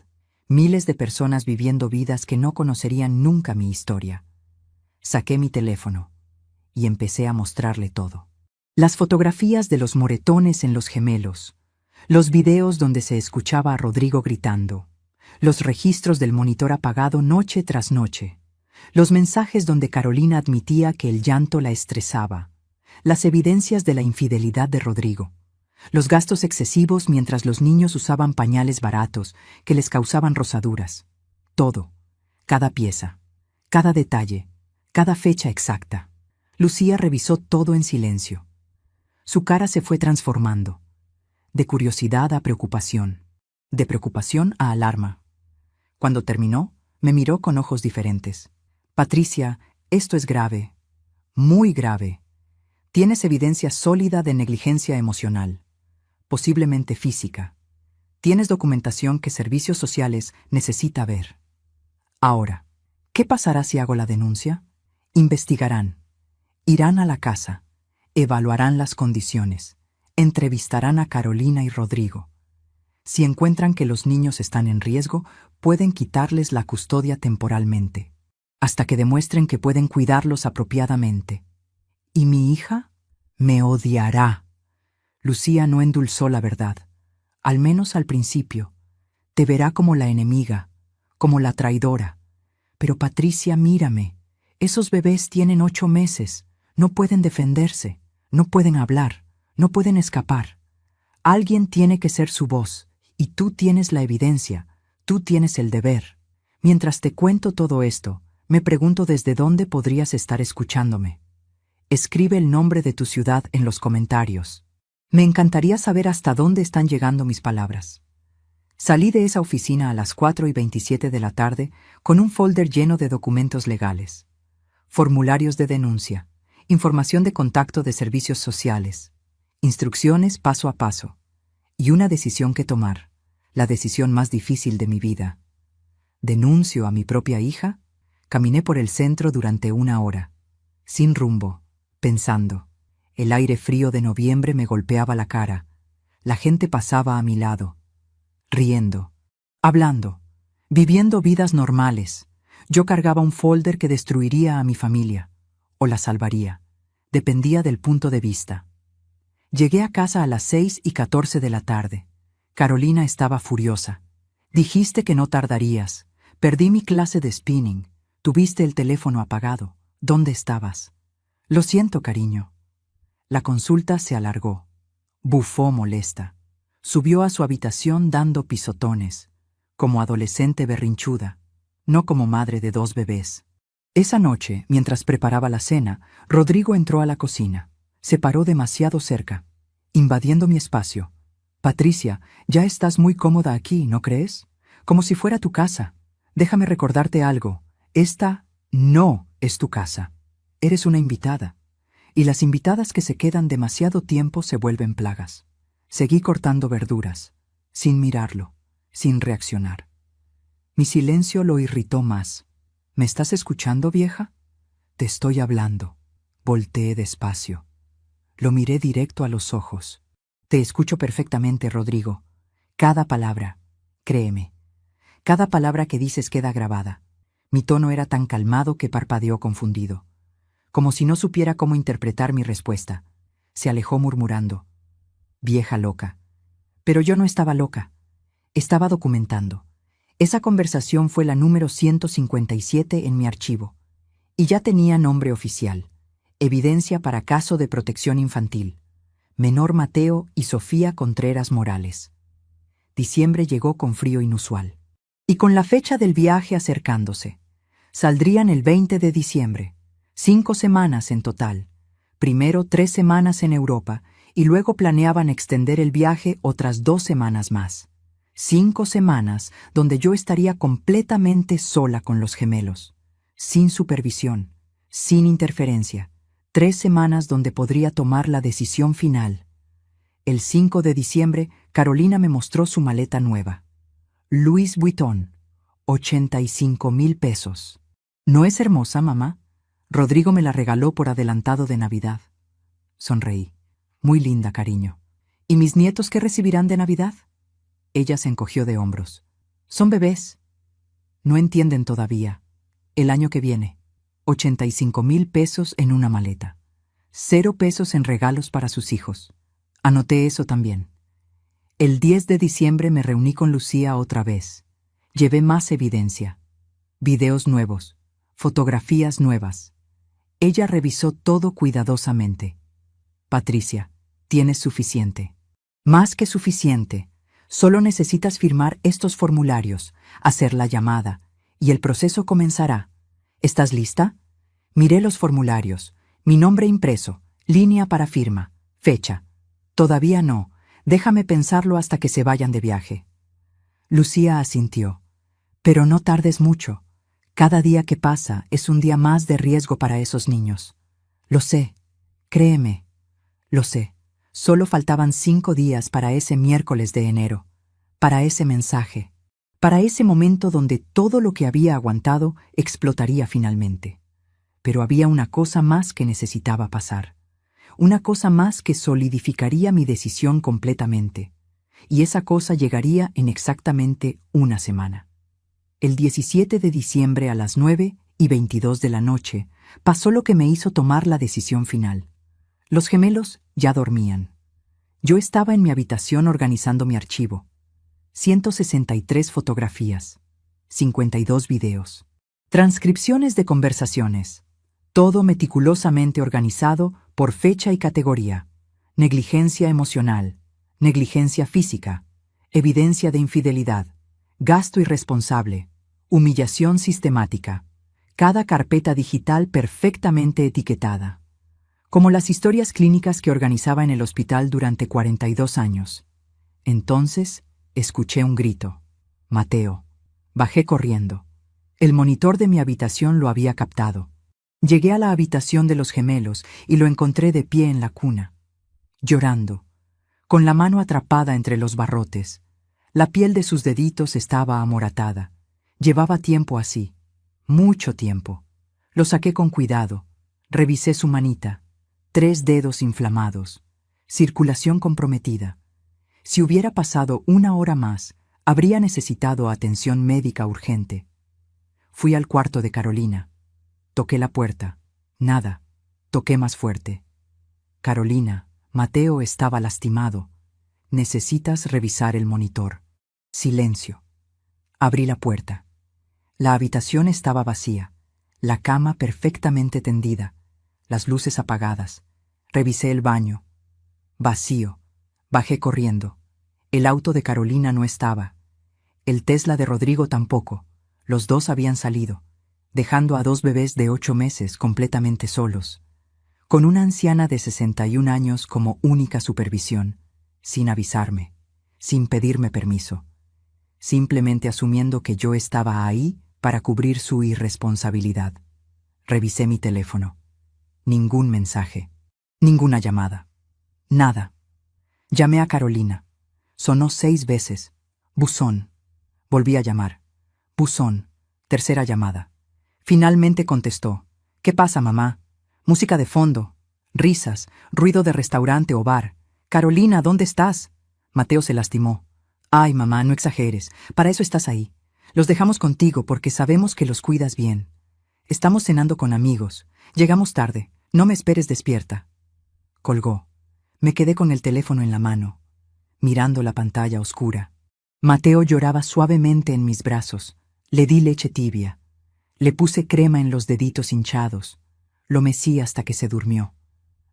Miles de personas viviendo vidas que no conocerían nunca mi historia. Saqué mi teléfono y empecé a mostrarle todo. Las fotografías de los moretones en los gemelos, los videos donde se escuchaba a Rodrigo gritando, los registros del monitor apagado noche tras noche, los mensajes donde Carolina admitía que el llanto la estresaba, las evidencias de la infidelidad de Rodrigo, los gastos excesivos mientras los niños usaban pañales baratos que les causaban rosaduras. Todo, cada pieza, cada detalle, cada fecha exacta. Lucía revisó todo en silencio. Su cara se fue transformando, de curiosidad a preocupación, de preocupación a alarma. Cuando terminó, me miró con ojos diferentes. Patricia, esto es grave, muy grave. Tienes evidencia sólida de negligencia emocional, posiblemente física. Tienes documentación que Servicios Sociales necesita ver. Ahora, ¿qué pasará si hago la denuncia? Investigarán. Irán a la casa. Evaluarán las condiciones. Entrevistarán a Carolina y Rodrigo. Si encuentran que los niños están en riesgo, pueden quitarles la custodia temporalmente, hasta que demuestren que pueden cuidarlos apropiadamente. ¿Y mi hija? Me odiará. Lucía no endulzó la verdad, al menos al principio. Te verá como la enemiga, como la traidora. Pero Patricia, mírame. Esos bebés tienen 8 meses. No pueden defenderse, no pueden hablar, no pueden escapar. Alguien tiene que ser su voz, y tú tienes la evidencia, tú tienes el deber. Mientras te cuento todo esto, me pregunto desde dónde podrías estar escuchándome. Escribe el nombre de tu ciudad en los comentarios. Me encantaría saber hasta dónde están llegando mis palabras. Salí de esa oficina a las 4:27 de la tarde con un folder lleno de documentos legales, formularios de denuncia, información de contacto de servicios sociales, instrucciones paso a paso, y una decisión que tomar, la decisión más difícil de mi vida. ¿Denuncio a mi propia hija? Caminé por el centro durante 1 hora, sin rumbo, pensando. El aire frío de noviembre me golpeaba la cara. La gente pasaba a mi lado, riendo, hablando, viviendo vidas normales. Yo cargaba un folder que destruiría a mi familia, o la salvaría. Dependía del punto de vista. Llegué a casa a las 6:14 de la tarde. Carolina estaba furiosa. Dijiste que no tardarías. Perdí mi clase de spinning. Tuviste el teléfono apagado. ¿Dónde estabas? Lo siento, cariño. La consulta se alargó. Bufó molesta. Subió a su habitación dando pisotones, como adolescente berrinchuda, no como madre de 2 bebés. Esa noche, mientras preparaba la cena, Rodrigo entró a la cocina. Se paró demasiado cerca, invadiendo mi espacio. Patricia, ya estás muy cómoda aquí, ¿no crees? Como si fuera tu casa. Déjame recordarte algo. Esta no es tu casa. Eres una invitada. Y las invitadas que se quedan demasiado tiempo se vuelven plagas. Seguí cortando verduras, sin mirarlo, sin reaccionar. Mi silencio lo irritó más. ¿Me estás escuchando, vieja? Te estoy hablando. Volteé despacio. Lo miré directo a los ojos. Te escucho perfectamente, Rodrigo. Cada palabra, créeme. Cada palabra que dices queda grabada. Mi tono era tan calmado que parpadeó confundido, como si no supiera cómo interpretar mi respuesta. Se alejó murmurando. Vieja loca. Pero yo no estaba loca. Estaba documentando. Esa conversación fue la número 157 en mi archivo. Y ya tenía nombre oficial. Evidencia para caso de protección infantil. Menor Mateo y Sofía Contreras Morales. Diciembre llegó con frío inusual. Y con la fecha del viaje acercándose. Saldrían el 20 de diciembre. 5 semanas en total. Primero 3 semanas en Europa y luego planeaban extender el viaje otras 2 semanas más. 5 semanas donde yo estaría completamente sola con los gemelos, sin supervisión, sin interferencia. 3 semanas donde podría tomar la decisión final. El 5 de diciembre, Carolina me mostró su maleta nueva. Louis Vuitton, 85,000 pesos. ¿No es hermosa, mamá? Rodrigo me la regaló por adelantado de Navidad. Sonreí. Muy linda, cariño. ¿Y mis nietos qué recibirán de Navidad? Ella se encogió de hombros. Son bebés. No entienden todavía. El año que viene, 85,000 pesos en una maleta. 0 pesos en regalos para sus hijos. Anoté eso también. El 10 de diciembre me reuní con Lucía otra vez. Llevé más evidencia. Videos nuevos. Fotografías nuevas. Ella revisó todo cuidadosamente. Patricia, tienes suficiente. Más que suficiente. Solo necesitas firmar estos formularios, hacer la llamada, y el proceso comenzará. ¿Estás lista? Miré los formularios. Mi nombre impreso, línea para firma, fecha. Todavía no. Déjame pensarlo hasta que se vayan de viaje. Lucía asintió. Pero no tardes mucho. Cada día que pasa es un día más de riesgo para esos niños. Lo sé. Créeme. Lo sé. Solo faltaban 5 días para ese miércoles de enero. Para ese mensaje. Para ese momento donde todo lo que había aguantado explotaría finalmente. Pero había una cosa más que necesitaba pasar. Una cosa más que solidificaría mi decisión completamente. y esa cosa llegaría en exactamente una semana. El 17 de diciembre a las 9:22 de la noche pasó lo que me hizo tomar la decisión final. Los gemelos ya dormían. Yo estaba en mi habitación organizando mi archivo. 163 fotografías, 52 videos, transcripciones de conversaciones, todo meticulosamente organizado por fecha y categoría, negligencia emocional, negligencia física, evidencia de infidelidad, gasto irresponsable, humillación sistemática, cada carpeta digital perfectamente etiquetada, como las historias clínicas que organizaba en el hospital durante 42 años. Entonces, escuché un grito. Mateo. Bajé corriendo. El monitor de mi habitación lo había captado. Llegué a la habitación de los gemelos y lo encontré de pie en la cuna, llorando, con la mano atrapada entre los barrotes. La piel de sus deditos estaba amoratada. Llevaba tiempo así, mucho tiempo. Lo saqué con cuidado. Revisé su manita. 3 dedos inflamados. Circulación comprometida. Si hubiera pasado 1 hora más, habría necesitado atención médica urgente. Fui al cuarto de Carolina. Toqué la puerta. Nada. Toqué más fuerte. Carolina, Mateo estaba lastimado. Necesitas revisar el monitor. Silencio. Abrí la puerta. La habitación estaba vacía. La cama perfectamente tendida. Las luces apagadas. Revisé el baño. Vacío. Bajé corriendo. El auto de Carolina no estaba. El Tesla de Rodrigo tampoco. Los dos habían salido, dejando a 2 bebés de 8 meses completamente solos, con una anciana de 61 años como única supervisión, sin avisarme, sin pedirme permiso, simplemente asumiendo que yo estaba ahí para cubrir su irresponsabilidad. Revisé mi teléfono. Ningún mensaje, ninguna llamada, nada. Llamé a Carolina. Sonó 6 veces. Buzón. Volví a llamar. Buzón. Tercera llamada. Finalmente contestó. ¿Qué pasa, mamá? Música de fondo. Risas. Ruido de restaurante o bar. Carolina, ¿dónde estás? Mateo se lastimó. Ay, mamá, no exageres. Para eso estás ahí. Los dejamos contigo porque sabemos que los cuidas bien. Estamos cenando con amigos. Llegamos tarde. No me esperes despierta. Colgó. Me quedé con el teléfono en la mano, mirando la pantalla oscura. Mateo lloraba suavemente en mis brazos. Le di leche tibia. Le puse crema en los deditos hinchados. Lo mecí hasta que se durmió.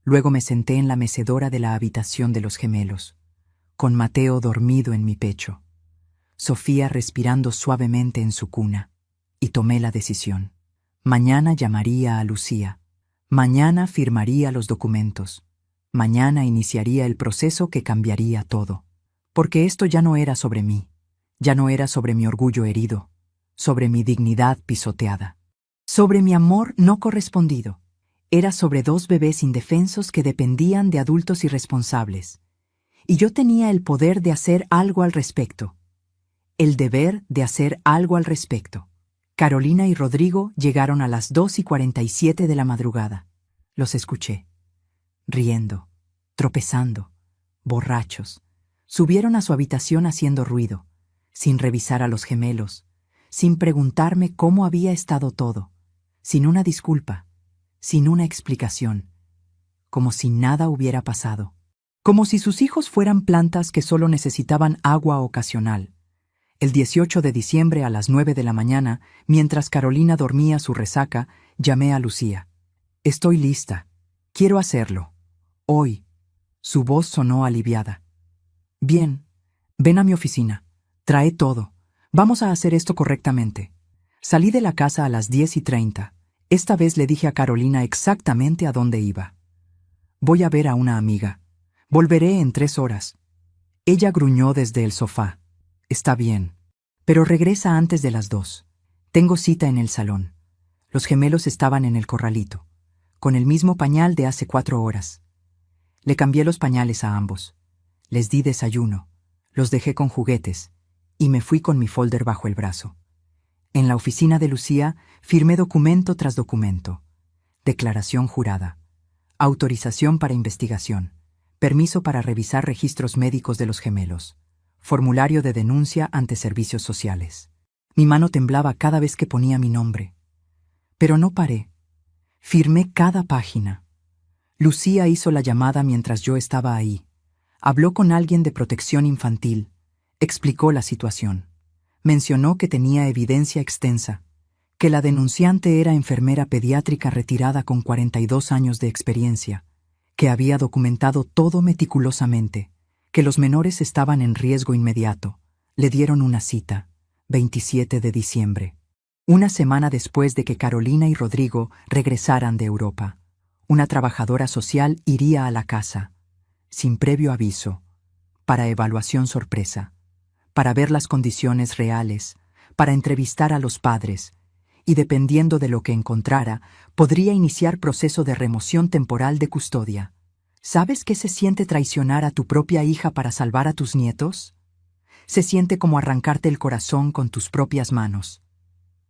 Luego me senté en la mecedora de la habitación de los gemelos, con Mateo dormido en mi pecho, Sofía respirando suavemente en su cuna, y tomé la decisión. Mañana llamaría a Lucía. Mañana firmaría los documentos. Mañana iniciaría el proceso que cambiaría todo. Porque esto ya no era sobre mí, ya no era sobre mi orgullo herido, sobre mi dignidad pisoteada, sobre mi amor no correspondido. Era sobre 2 bebés indefensos que dependían de adultos irresponsables. Y yo tenía el poder de hacer algo al respecto. El deber de hacer algo al respecto. Carolina y Rodrigo llegaron a las 2:47 de la madrugada. Los escuché. Riendo, tropezando, borrachos. Subieron a su habitación haciendo ruido, sin revisar a los gemelos, sin preguntarme cómo había estado todo, sin una disculpa, sin una explicación, como si nada hubiera pasado, como si sus hijos fueran plantas que solo necesitaban agua ocasional. El 18 de diciembre a las 9 de la mañana, mientras Carolina dormía su resaca, llamé a Lucía. Estoy lista. Quiero hacerlo. Hoy. Su voz sonó aliviada. Bien. Ven a mi oficina. Trae todo. Vamos a hacer esto correctamente. Salí de la casa a las 10:30. Esta vez le dije a Carolina exactamente a dónde iba. Voy a ver a una amiga. Volveré en 3 horas. Ella gruñó desde el sofá. Está bien. Pero regresa antes de las 2. Tengo cita en el salón. Los gemelos estaban en el corralito, con el mismo pañal de hace 4 horas. Le cambié los pañales a ambos. Les di desayuno. Los dejé con juguetes. Y me fui con mi folder bajo el brazo. En la oficina de Lucía firmé documento tras documento. Declaración jurada. Autorización para investigación. Permiso para revisar registros médicos de los gemelos. Formulario de denuncia ante servicios sociales. Mi mano temblaba cada vez que ponía mi nombre. Pero no paré. Firmé cada página. Lucía hizo la llamada mientras yo estaba ahí. Habló con alguien de protección infantil. Explicó la situación. Mencionó que tenía evidencia extensa, que la denunciante era enfermera pediátrica retirada con 42 años de experiencia, que había documentado todo meticulosamente, que los menores estaban en riesgo inmediato. Le dieron una cita, 27 de diciembre, una semana después de que Carolina y Rodrigo regresaran de Europa. Una trabajadora social iría a la casa, sin previo aviso, para evaluación sorpresa, para ver las condiciones reales, para entrevistar a los padres, y dependiendo de lo que encontrara, podría iniciar proceso de remoción temporal de custodia. ¿Sabes qué se siente traicionar a tu propia hija para salvar a tus nietos? Se siente como arrancarte el corazón con tus propias manos.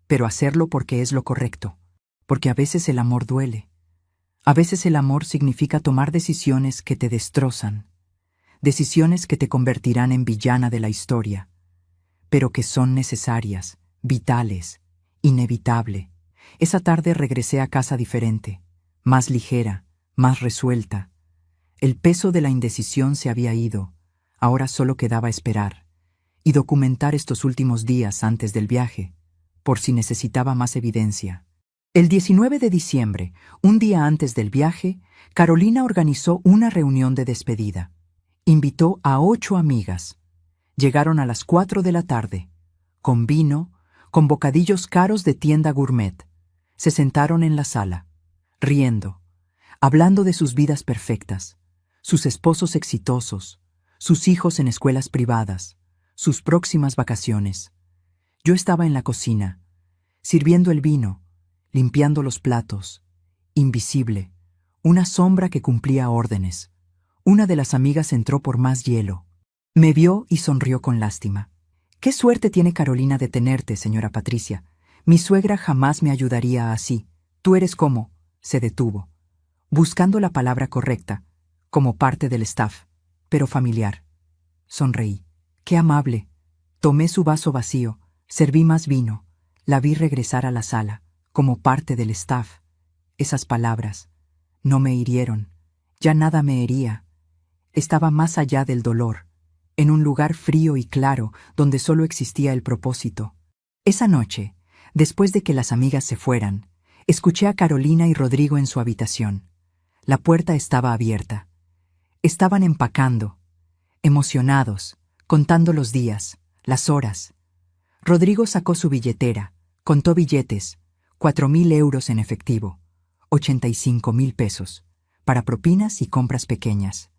Pero hacerlo porque es lo correcto, porque a veces el amor duele. A veces el amor significa tomar decisiones que te destrozan, decisiones que te convertirán en villana de la historia, pero que son necesarias, vitales, inevitable. Esa tarde regresé a casa diferente, más ligera, más resuelta. El peso de la indecisión se había ido, ahora solo quedaba esperar y documentar estos últimos días antes del viaje, por si necesitaba más evidencia. El 19 de diciembre, un día antes del viaje, Carolina organizó una reunión de despedida. Invitó a 8 amigas. Llegaron a las 4 de la tarde, con vino, con bocadillos caros de tienda gourmet. Se sentaron en la sala, riendo, hablando de sus vidas perfectas, sus esposos exitosos, sus hijos en escuelas privadas, sus próximas vacaciones. Yo estaba en la cocina, sirviendo el vino, limpiando los platos, invisible, una sombra que cumplía órdenes. Una de las amigas entró por más hielo. Me vio y sonrió con lástima. «Qué suerte tiene Carolina de tenerte, señora Patricia. Mi suegra jamás me ayudaría así. Tú eres como…» Se detuvo, buscando la palabra correcta, como parte del staff, pero familiar. Sonreí. «Qué amable». Tomé su vaso vacío, serví más vino, la vi regresar a la sala, como parte del staff. Esas palabras no me hirieron, ya nada me hería. Estaba más allá del dolor, en un lugar frío y claro donde solo existía el propósito. Esa noche, después de que las amigas se fueran, escuché a Carolina y Rodrigo en su habitación. La puerta estaba abierta. Estaban empacando, emocionados, contando los días, las horas. Rodrigo sacó su billetera, contó billetes, 4.000 euros en efectivo, 85.000 pesos, para propinas y compras pequeñas.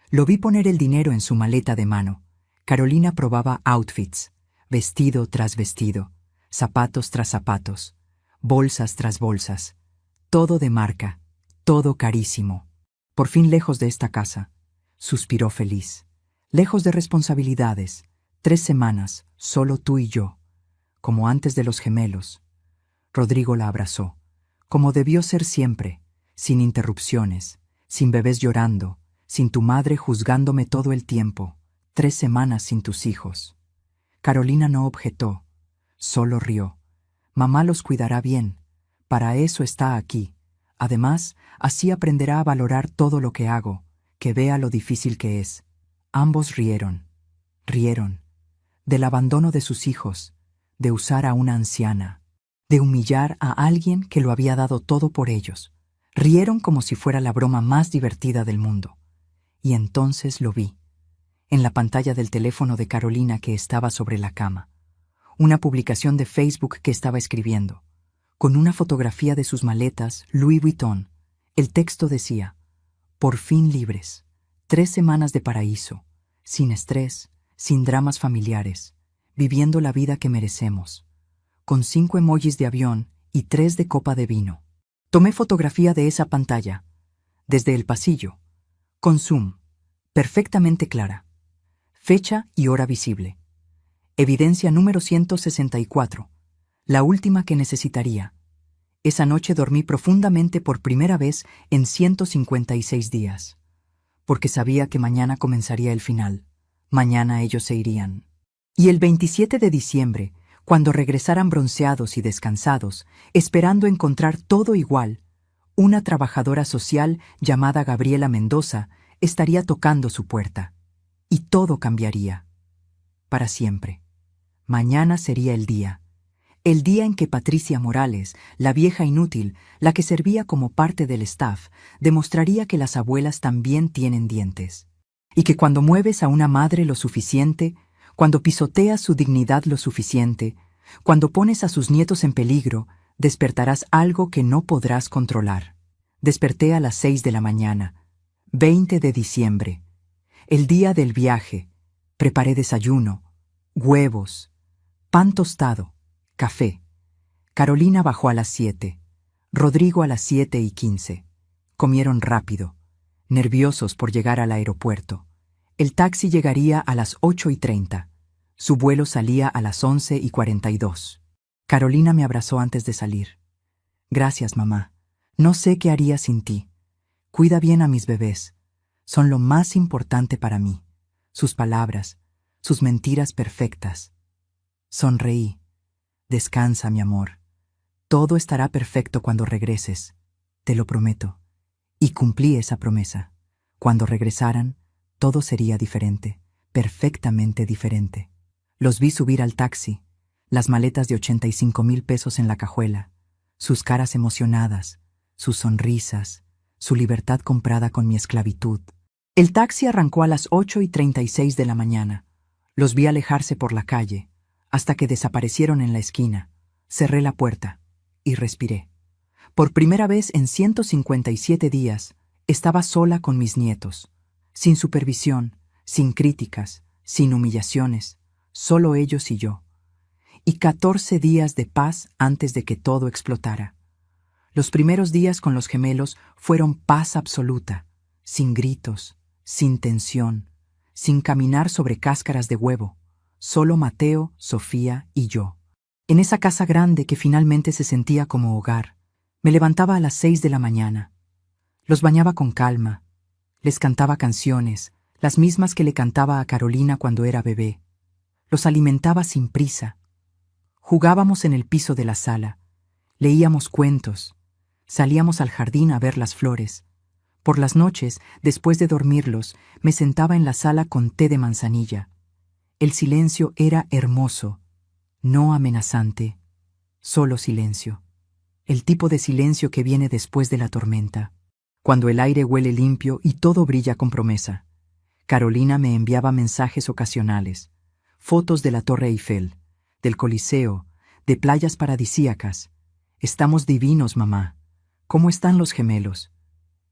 Lo vi poner el dinero en su maleta de mano. Carolina probaba outfits, vestido tras vestido, zapatos tras zapatos, bolsas tras bolsas. Todo de marca, todo carísimo. Por fin lejos de esta casa, suspiró feliz. Lejos de responsabilidades, 3 semanas, solo tú y yo, como antes de los gemelos. Rodrigo la abrazó, como debió ser siempre, sin interrupciones, sin bebés llorando, sin tu madre juzgándome todo el tiempo, 3 semanas sin tus hijos. Carolina no objetó, solo rió. Mamá los cuidará bien, para eso está aquí. Además, así aprenderá a valorar todo lo que hago, que vea lo difícil que es. Ambos rieron, del abandono de sus hijos, de usar a una anciana, de humillar a alguien que lo había dado todo por ellos. Rieron como si fuera la broma más divertida del mundo. Y entonces lo vi, en la pantalla del teléfono de Carolina que estaba sobre la cama. Una publicación de Facebook que estaba escribiendo, con una fotografía de sus maletas Louis Vuitton. El texto decía: «Por fin libres, 3 semanas de paraíso, sin estrés, sin dramas familiares, viviendo la vida que merecemos», con 5 emojis de avión y 3 de copa de vino. Tomé fotografía de esa pantalla, desde el pasillo, con zoom, perfectamente clara. Fecha y hora visible. Evidencia número 164, la última que necesitaría. Esa noche dormí profundamente por primera vez en 156 días, porque sabía que mañana comenzaría el final, Mañana ellos se irían. Y el 27 de diciembre, cuando regresaran bronceados y descansados, esperando encontrar todo igual, una trabajadora social llamada Gabriela Mendoza estaría tocando su puerta. Y todo cambiaría. Para siempre. Mañana sería el día en que Patricia Morales, la vieja inútil, la que servía como parte del staff, demostraría que las abuelas también tienen dientes. Y que cuando mueves a una madre lo suficiente, cuando pisoteas su dignidad lo suficiente, cuando pones a sus nietos en peligro, despertarás algo que no podrás controlar. Desperté a las 6 de la mañana, 20 de diciembre, el día del viaje. Preparé desayuno, huevos, pan tostado, café. Carolina bajó a las 7, Rodrigo a las 7:15. Comieron rápido, nerviosos por llegar al aeropuerto. El taxi llegaría a las 8:30. Su vuelo salía a las 11:42. Carolina me abrazó antes de salir. Gracias, mamá. No sé qué haría sin ti. Cuida bien a mis bebés. Son lo más importante para mí. Sus palabras, sus mentiras perfectas. Sonreí. Descansa, mi amor. Todo estará perfecto cuando regreses. Te lo prometo. Y cumplí esa promesa. Cuando regresaran, todo sería diferente, perfectamente diferente. Los vi subir al taxi, las maletas de 85,000 pesos en la cajuela, sus caras emocionadas, sus sonrisas, su libertad comprada con mi esclavitud. El taxi arrancó a las 8:36 de la mañana. Los vi alejarse por la calle, hasta que desaparecieron en la esquina. Cerré la puerta y respiré. Por primera vez en 157 días, estaba sola con mis nietos, sin supervisión, sin críticas, sin humillaciones, solo ellos y yo. Y 14 días de paz antes de que todo explotara. Los primeros días con los gemelos fueron paz absoluta, sin gritos, sin tensión, sin caminar sobre cáscaras de huevo, solo Mateo, Sofía y yo. En esa casa grande que finalmente se sentía como hogar, me levantaba a las 6 de la mañana. Los bañaba con calma, les cantaba canciones, las mismas que le cantaba a Carolina cuando era bebé. Los alimentaba sin prisa. Jugábamos en el piso de la sala, leíamos cuentos, salíamos al jardín a ver las flores. Por las noches, después de dormirlos, me sentaba en la sala con té de manzanilla. El silencio era hermoso, no amenazante, solo silencio. El tipo de silencio que viene después de la tormenta, cuando el aire huele limpio y todo brilla con promesa. Carolina me enviaba mensajes ocasionales, fotos de la Torre Eiffel, del Coliseo, de playas paradisíacas. Estamos divinos, mamá. ¿Cómo están los gemelos?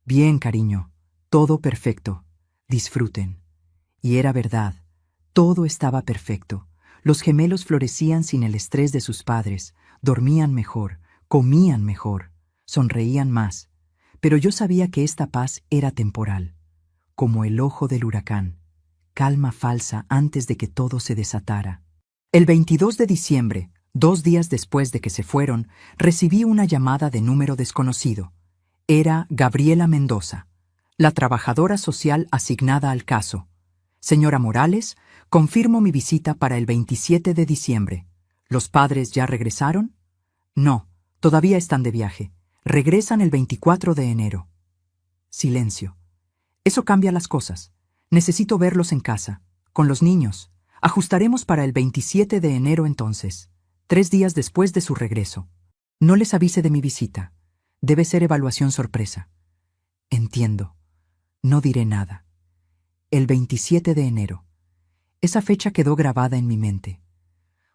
Bien, cariño. Todo perfecto. Disfruten. Y era verdad. Todo estaba perfecto. Los gemelos florecían sin el estrés de sus padres, dormían mejor, comían mejor, sonreían más. Pero yo sabía que esta paz era temporal, como el ojo del huracán, calma falsa antes de que todo se desatara. El 22 de diciembre, 2 días después de que se fueron, recibí una llamada de número desconocido. Era Gabriela Mendoza, la trabajadora social asignada al caso. Señora Morales, confirmo mi visita para el 27 de diciembre. ¿Los padres ya regresaron? No, todavía están de viaje. Regresan el 24 de enero. Silencio. Eso cambia las cosas. Necesito verlos en casa, con los niños. Ajustaremos para el 27 de enero entonces, 3 días después de su regreso. No les avise de mi visita. Debe ser evaluación sorpresa. Entiendo. No diré nada. El 27 de enero. Esa fecha quedó grabada en mi mente.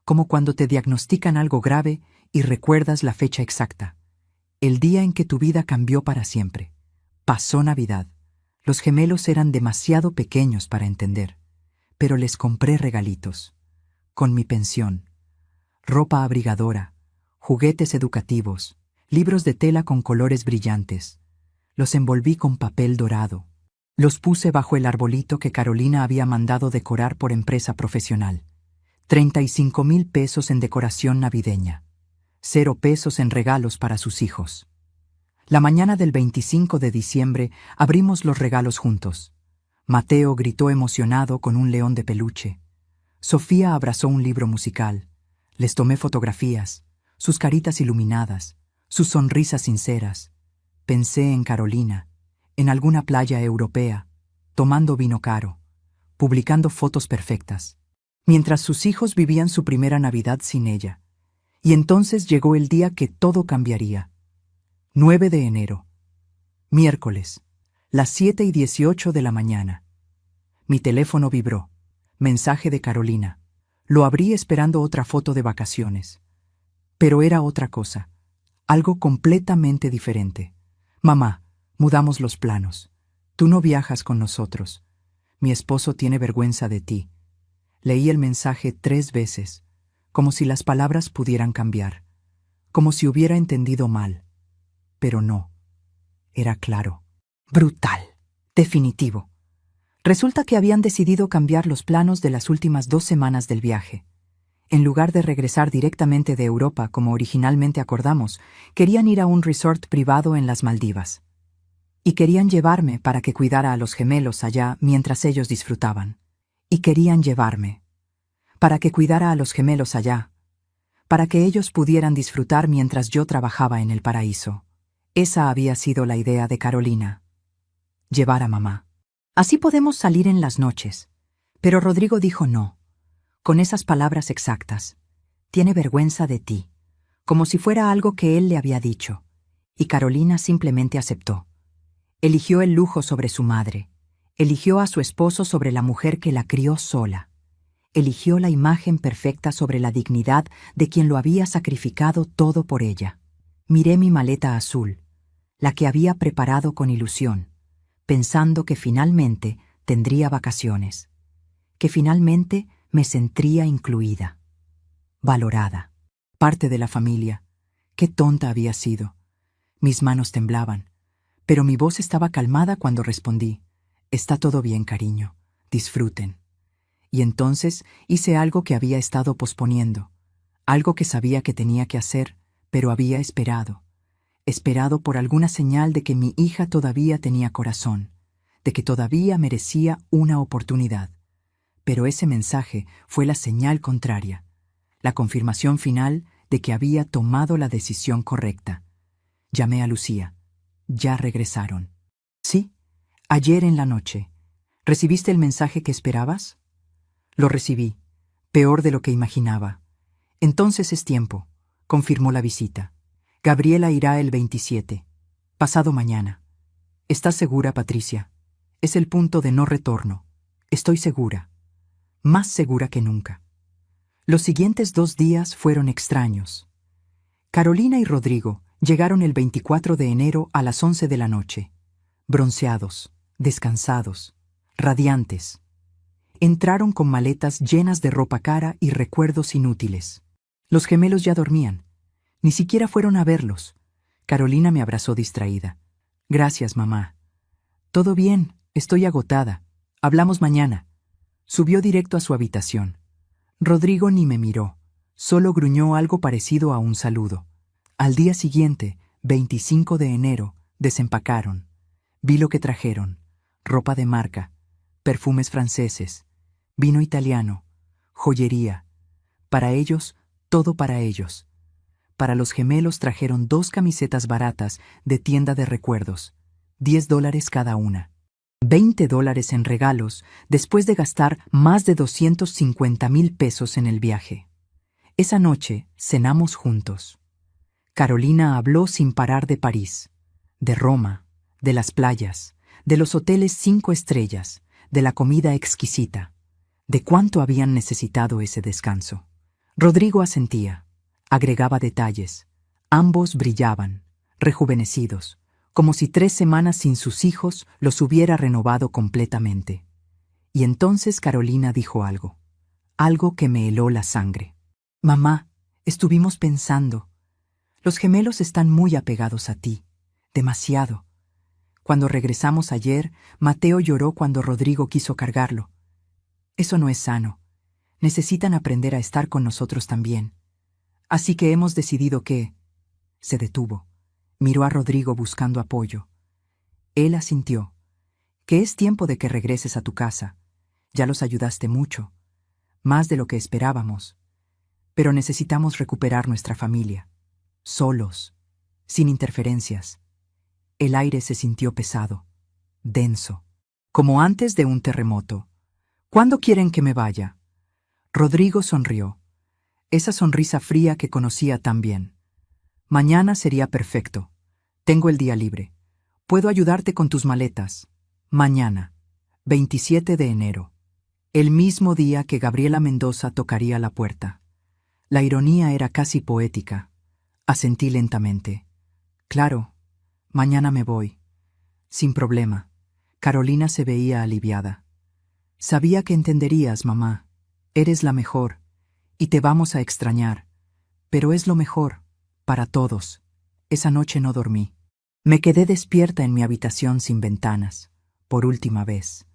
Como cuando te diagnostican algo grave y recuerdas la fecha exacta. El día en que tu vida cambió para siempre. Pasó Navidad. Los gemelos eran demasiado pequeños para entender, pero les compré regalitos. Con mi pensión. Ropa abrigadora, juguetes educativos, libros de tela con colores brillantes. Los envolví con papel dorado. Los puse bajo el arbolito que Carolina había mandado decorar por empresa profesional. 35,000 pesos en decoración navideña. 0 pesos en regalos para sus hijos. La mañana del 25 de diciembre abrimos los regalos juntos. Mateo gritó emocionado con un león de peluche. Sofía abrazó un libro musical. Les tomé fotografías, sus caritas iluminadas, sus sonrisas sinceras. Pensé en Carolina, en alguna playa europea, tomando vino caro, publicando fotos perfectas, mientras sus hijos vivían su primera Navidad sin ella. Y entonces llegó el día que todo cambiaría. 9 de enero. Miércoles, las 7:18 de la mañana. Mi teléfono vibró. Mensaje de Carolina. Lo abrí esperando otra foto de vacaciones. Pero era otra cosa, algo completamente diferente. Mamá, mudamos los planos. Tú no viajas con nosotros. Mi esposo tiene vergüenza de ti. Leí el mensaje 3 veces, como si las palabras pudieran cambiar, como si hubiera entendido mal. Pero no. Era claro. Brutal. Definitivo. Resulta que habían decidido cambiar los planos de las últimas 2 semanas del viaje. En lugar de regresar directamente de Europa como originalmente acordamos, querían ir a un resort privado en las Maldivas. Y querían llevarme para que cuidara a los gemelos allá mientras ellos disfrutaban. Y querían llevarme para que cuidara a los gemelos allá, para que ellos pudieran disfrutar mientras yo trabajaba en el paraíso. Esa había sido la idea de Carolina. Llevar a mamá. Así podemos salir en las noches. Pero Rodrigo dijo no, con esas palabras exactas. Tiene vergüenza de ti, como si fuera algo que él le había dicho. Y Carolina simplemente aceptó. Eligió el lujo sobre su madre. Eligió a su esposo sobre la mujer que la crió sola. Eligió la imagen perfecta sobre la dignidad de quien lo había sacrificado todo por ella. Miré mi maleta azul, la que había preparado con ilusión, pensando que finalmente tendría vacaciones, que finalmente me sentiría incluida, valorada, parte de la familia. Qué tonta había sido. Mis manos temblaban, pero mi voz estaba calmada cuando respondí: «Está todo bien, cariño. Disfruten». Y entonces hice algo que había estado posponiendo, algo que sabía que tenía que hacer, pero había esperado por alguna señal de que mi hija todavía tenía corazón, de que todavía merecía una oportunidad. Pero ese mensaje fue la señal contraria, la confirmación final de que había tomado la decisión correcta. Llamé a Lucía. Ya regresaron. Sí, ayer en la noche. ¿Recibiste el mensaje que esperabas? Lo recibí, peor de lo que imaginaba. Entonces es tiempo, confirmó la visita. Gabriela irá el 27, pasado mañana. ¿Estás segura, Patricia? Es el punto de no retorno. Estoy segura, más segura que nunca. Los siguientes 2 días fueron extraños. Carolina y Rodrigo llegaron el 24 de enero a las 11 de la noche, bronceados, descansados, radiantes. Entraron con maletas llenas de ropa cara y recuerdos inútiles. Los gemelos ya dormían. Ni siquiera fueron a verlos. Carolina me abrazó distraída. Gracias, mamá. Todo bien, estoy agotada. Hablamos mañana. Subió directo a su habitación. Rodrigo ni me miró. Solo gruñó algo parecido a un saludo. Al día siguiente, 25 de enero, desempacaron. Vi lo que trajeron: ropa de marca, perfumes franceses, vino italiano, joyería. Para ellos, todo para ellos. Para los gemelos trajeron 2 camisetas baratas de tienda de recuerdos, $10 cada una. $20 en regalos después de gastar más de 250,000 pesos en el viaje. Esa noche cenamos juntos. Carolina habló sin parar de París, de Roma, de las playas, de los hoteles 5 estrellas, de la comida exquisita, de cuánto habían necesitado ese descanso. Rodrigo asentía, agregaba detalles. Ambos brillaban, rejuvenecidos, como si 3 semanas sin sus hijos los hubiera renovado completamente. Y entonces Carolina dijo algo que me heló la sangre. Mamá, estuvimos pensando. Los gemelos están muy apegados a ti, demasiado. Cuando regresamos ayer, Mateo lloró cuando Rodrigo quiso cargarlo. Eso no es sano. Necesitan aprender a estar con nosotros también. Así que hemos decidido que... Se detuvo. Miró a Rodrigo buscando apoyo. Él asintió. que es tiempo de que regreses a tu casa. Ya los ayudaste mucho, más de lo que esperábamos. Pero necesitamos recuperar nuestra familia, solos, sin interferencias. El aire se sintió pesado, denso, como antes de un terremoto. ¿Cuándo quieren que me vaya? Rodrigo sonrió, esa sonrisa fría que conocía tan bien. Mañana sería perfecto. Tengo el día libre. Puedo ayudarte con tus maletas. Mañana, 27 de enero. El mismo día que Gabriela Mendoza tocaría la puerta. La ironía era casi poética. Asentí lentamente. Claro, mañana me voy. Sin problema. Carolina se veía aliviada. Sabía que entenderías, mamá. Eres la mejor, y te vamos a extrañar. Pero es lo mejor, para todos. Esa noche no dormí. Me quedé despierta en mi habitación sin ventanas, por última vez,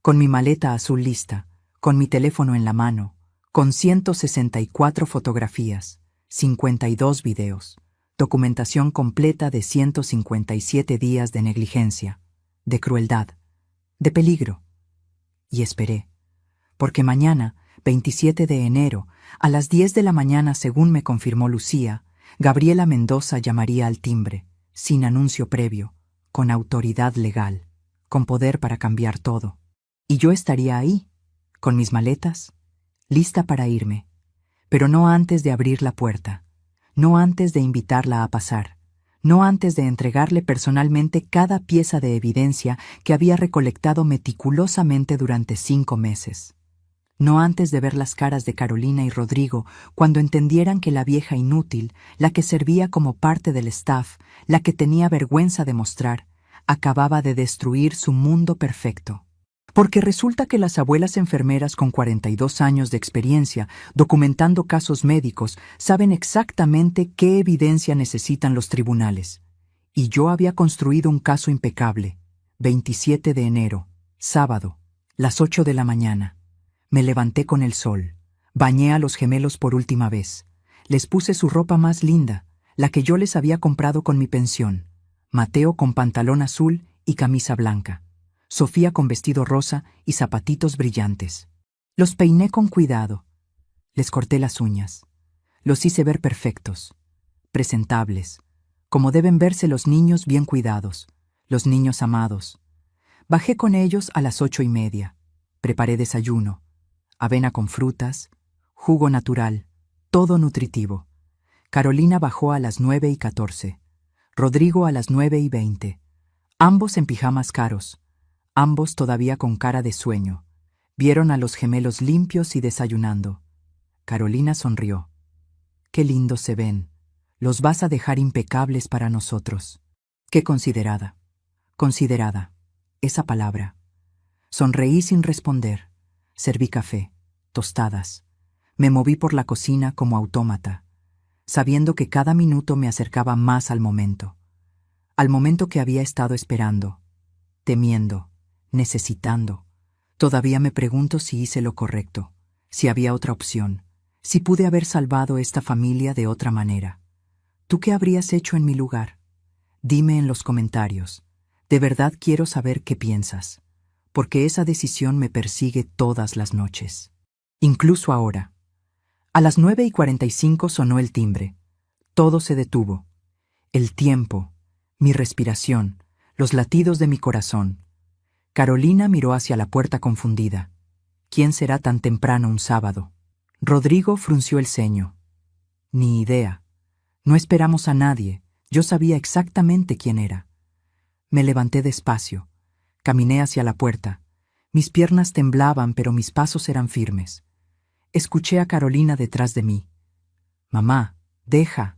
con mi maleta azul lista, con mi teléfono en la mano, con 164 fotografías, 52 videos, documentación completa de 157 días de negligencia, de crueldad, de peligro. Y esperé, porque mañana, 27 de enero, a las 10 de la mañana, según me confirmó Lucía, Gabriela Mendoza llamaría al timbre, sin anuncio previo, con autoridad legal, con poder para cambiar todo. Y yo estaría ahí, con mis maletas, lista para irme, pero no antes de abrir la puerta, no antes de invitarla a pasar, no antes de entregarle personalmente cada pieza de evidencia que había recolectado meticulosamente durante 5 meses. No antes de ver las caras de Carolina y Rodrigo cuando entendieran que la vieja inútil, la que servía como parte del staff, la que tenía vergüenza de mostrar, acababa de destruir su mundo perfecto. Porque resulta que las abuelas enfermeras con 42 años de experiencia, documentando casos médicos, saben exactamente qué evidencia necesitan los tribunales. Y yo había construido un caso impecable. 27 de enero, sábado, las 8 de la mañana. Me levanté con el sol, bañé a los gemelos por última vez, les puse su ropa más linda, la que yo les había comprado con mi pensión, Mateo con pantalón azul y camisa blanca, Sofía con vestido rosa y zapatitos brillantes. Los peiné con cuidado, les corté las uñas, los hice ver perfectos, presentables, como deben verse los niños bien cuidados, los niños amados. Bajé con ellos a las 8:30, preparé desayuno, avena con frutas, jugo natural, todo nutritivo. Carolina bajó a las 9:14, Rodrigo a las 9:20, ambos en pijamas caros, ambos todavía con cara de sueño. Vieron a los gemelos limpios y desayunando. Carolina sonrió. Qué lindos se ven. Los vas a dejar impecables para nosotros. Qué considerada. Considerada. Esa palabra. Sonreí sin responder. Serví café, tostadas. Me moví por la cocina como autómata, sabiendo que cada minuto me acercaba más al momento que había estado esperando, temiendo, necesitando. Todavía me pregunto si hice lo correcto, si había otra opción, si pude haber salvado esta familia de otra manera. ¿Tú qué habrías hecho en mi lugar? Dime en los comentarios. De verdad quiero saber qué piensas, porque esa decisión me persigue todas las noches. Incluso ahora. A las 9:45 sonó el timbre. Todo se detuvo. El tiempo, mi respiración, los latidos de mi corazón. Carolina miró hacia la puerta confundida. ¿Quién será tan temprano un sábado? Rodrigo frunció el ceño. Ni idea. No esperamos a nadie. Yo sabía exactamente quién era. Me levanté despacio. Caminé hacia la puerta. Mis piernas temblaban, pero mis pasos eran firmes. Escuché a Carolina detrás de mí. Mamá, deja.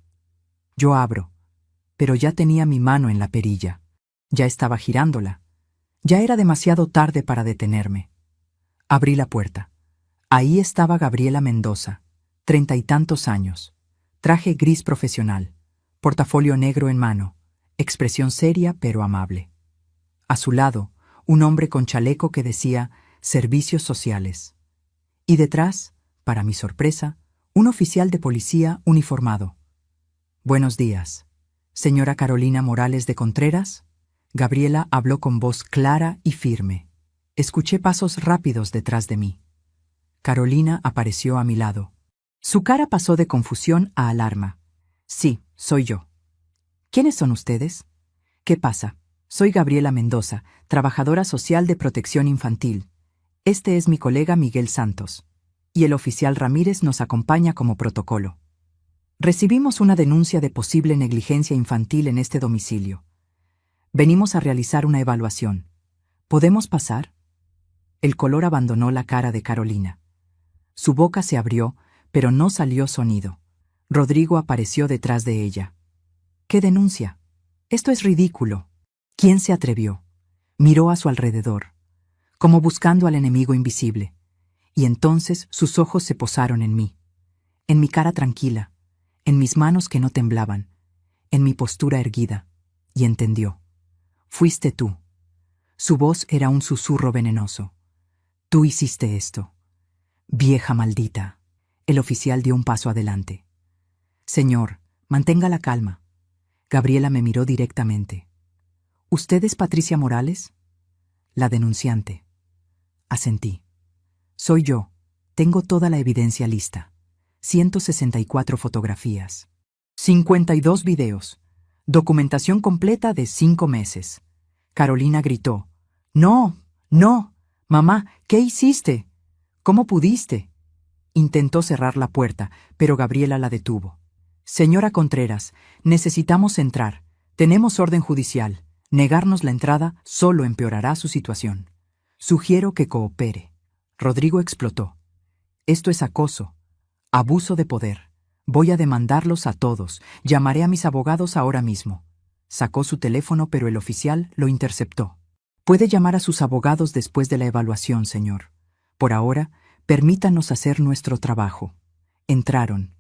Yo abro. Pero ya tenía mi mano en la perilla. Ya estaba girándola. Ya era demasiado tarde para detenerme. Abrí la puerta. Ahí estaba Gabriela Mendoza, 30 y tantos años. Traje gris profesional, portafolio negro en mano, expresión seria pero amable. A su lado, un hombre con chaleco que decía Servicios Sociales. Y detrás, para mi sorpresa, un oficial de policía uniformado. Buenos días. ¿Señora Carolina Morales de Contreras? Gabriela habló con voz clara y firme. Escuché pasos rápidos detrás de mí. Carolina apareció a mi lado. Su cara pasó de confusión a alarma. Sí, soy yo. ¿Quiénes son ustedes? ¿Qué pasa? Soy Gabriela Mendoza, trabajadora social de protección infantil. Este es mi colega Miguel Santos. Y el oficial Ramírez nos acompaña como protocolo. Recibimos una denuncia de posible negligencia infantil en este domicilio. Venimos a realizar una evaluación. ¿Podemos pasar? El color abandonó la cara de Carolina. Su boca se abrió, pero no salió sonido. Rodrigo apareció detrás de ella. ¿Qué denuncia? Esto es ridículo. ¿Quién se atrevió? Miró a su alrededor, como buscando al enemigo invisible, y entonces sus ojos se posaron en mí, en mi cara tranquila, en mis manos que no temblaban, en mi postura erguida, y entendió. Fuiste tú. Su voz era un susurro venenoso. Tú hiciste esto. Vieja maldita. El oficial dio un paso adelante. Señor, mantenga la calma. Gabriela me miró directamente. ¿Usted es Patricia Morales? La denunciante. Asentí. Soy yo. Tengo toda la evidencia lista. 164 fotografías. 52 videos. Documentación completa de 5 meses. Carolina gritó. No, no. Mamá, ¿qué hiciste? ¿Cómo pudiste? Intentó cerrar la puerta, pero Gabriela la detuvo. Señora Contreras, necesitamos entrar. Tenemos orden judicial. Negarnos la entrada solo empeorará su situación. Sugiero que coopere. Rodrigo explotó. Esto es acoso. Abuso de poder. Voy a demandarlos a todos. Llamaré a mis abogados ahora mismo. Sacó su teléfono, pero el oficial lo interceptó. Puede llamar a sus abogados después de la evaluación, señor. Por ahora, permítanos hacer nuestro trabajo. Entraron.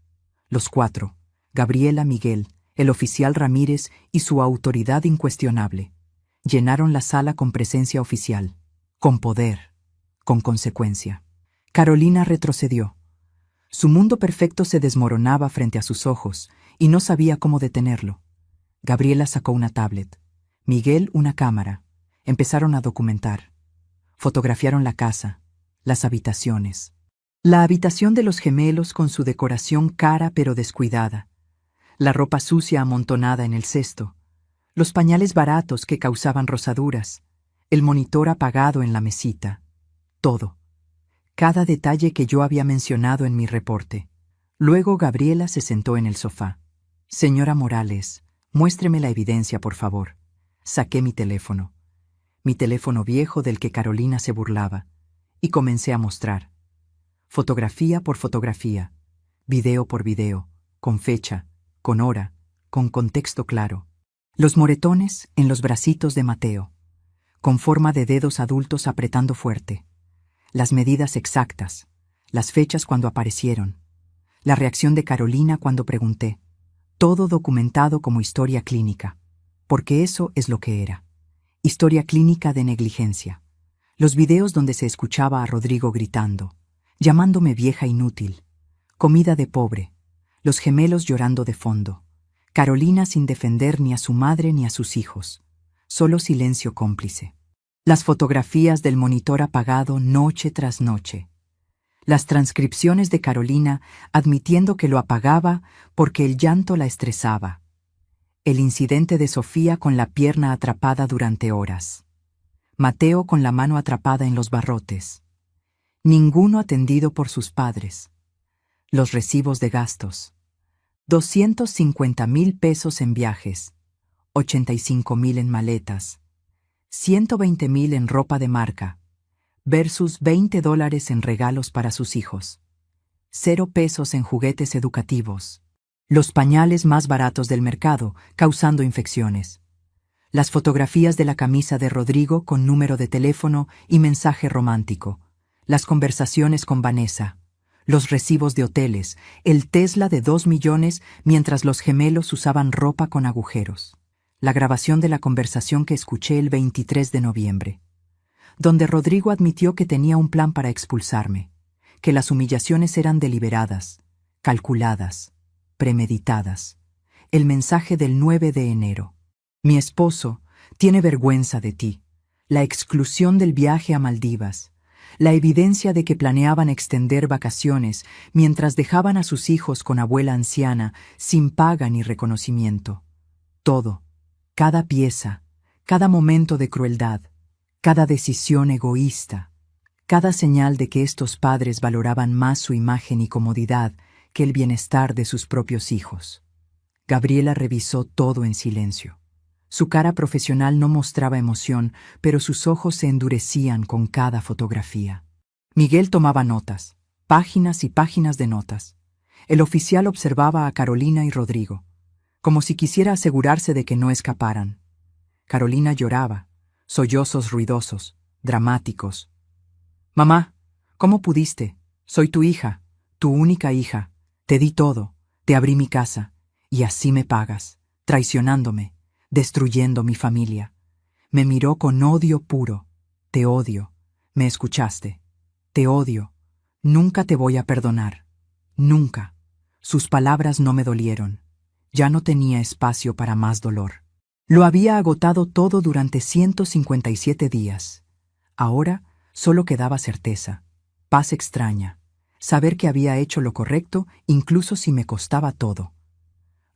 Los 4. Gabriela, Miguel, el oficial Ramírez y su autoridad incuestionable. Llenaron la sala con presencia oficial, con poder, con consecuencia. Carolina retrocedió. Su mundo perfecto se desmoronaba frente a sus ojos y no sabía cómo detenerlo. Gabriela sacó una tablet. Miguel una cámara. Empezaron a documentar. Fotografiaron la casa, las habitaciones. La habitación de los gemelos con su decoración cara pero descuidada. La ropa sucia amontonada en el cesto. Los pañales baratos que causaban rosaduras. El monitor apagado en la mesita. Todo. Cada detalle que yo había mencionado en mi reporte. Luego Gabriela se sentó en el sofá. Señora Morales, muéstreme la evidencia, por favor. Saqué mi teléfono viejo del que Carolina se burlaba, y comencé a mostrar. Fotografía por fotografía, video por video, con fecha, con hora, con contexto claro. Los moretones en los bracitos de Mateo, con forma de dedos adultos apretando fuerte. Las medidas exactas, las fechas cuando aparecieron, la reacción de Carolina cuando pregunté. Todo documentado como historia clínica, porque eso es lo que era. Historia clínica de negligencia. Los videos donde se escuchaba a Rodrigo gritando, llamándome vieja inútil, comida de pobre, los gemelos llorando de fondo, Carolina sin defender ni a su madre ni a sus hijos, solo silencio cómplice. Las fotografías del monitor apagado noche tras noche. Las transcripciones de Carolina admitiendo que lo apagaba porque el llanto la estresaba. El incidente de Sofía con la pierna atrapada durante horas. Mateo con la mano atrapada en los barrotes. Ninguno atendido por sus padres. Los recibos de gastos. 250,000 pesos en viajes. 85,000 en maletas. 120,000 en ropa de marca. Versus $20 en regalos para sus hijos. 0 pesos en juguetes educativos. Los pañales más baratos del mercado, causando infecciones. Las fotografías de la camisa de Rodrigo con número de teléfono y mensaje romántico. Las conversaciones con Vanessa. Los recibos de hoteles. El Tesla de 2 millones mientras los gemelos usaban ropa con agujeros. La grabación de la conversación que escuché el 23 de noviembre. Donde Rodrigo admitió que tenía un plan para expulsarme. Que las humillaciones eran deliberadas, calculadas, premeditadas. El mensaje del 9 de enero. Mi esposo, tiene vergüenza de ti. La exclusión del viaje a Maldivas, la evidencia de que planeaban extender vacaciones mientras dejaban a sus hijos con abuela anciana sin paga ni reconocimiento. Todo, cada pieza, cada momento de crueldad, cada decisión egoísta, cada señal de que estos padres valoraban más su imagen y comodidad que el bienestar de sus propios hijos. Gabriela revisó todo en silencio. Su cara profesional no mostraba emoción, pero sus ojos se endurecían con cada fotografía. Miguel tomaba notas, páginas y páginas de notas. El oficial observaba a Carolina y Rodrigo, como si quisiera asegurarse de que no escaparan. Carolina lloraba, sollozos ruidosos, dramáticos. «Mamá, ¿cómo pudiste? Soy tu hija, tu única hija. Te di todo, te abrí mi casa, y así me pagas, traicionándome, destruyendo mi familia». Me miró con odio puro. «Te odio. ¿Me escuchaste? Te odio. Nunca te voy a perdonar. Nunca». Sus palabras no me dolieron. Ya no tenía espacio para más dolor. Lo había agotado todo durante 157 días. Ahora solo quedaba certeza, paz extraña, saber que había hecho lo correcto incluso si me costaba todo.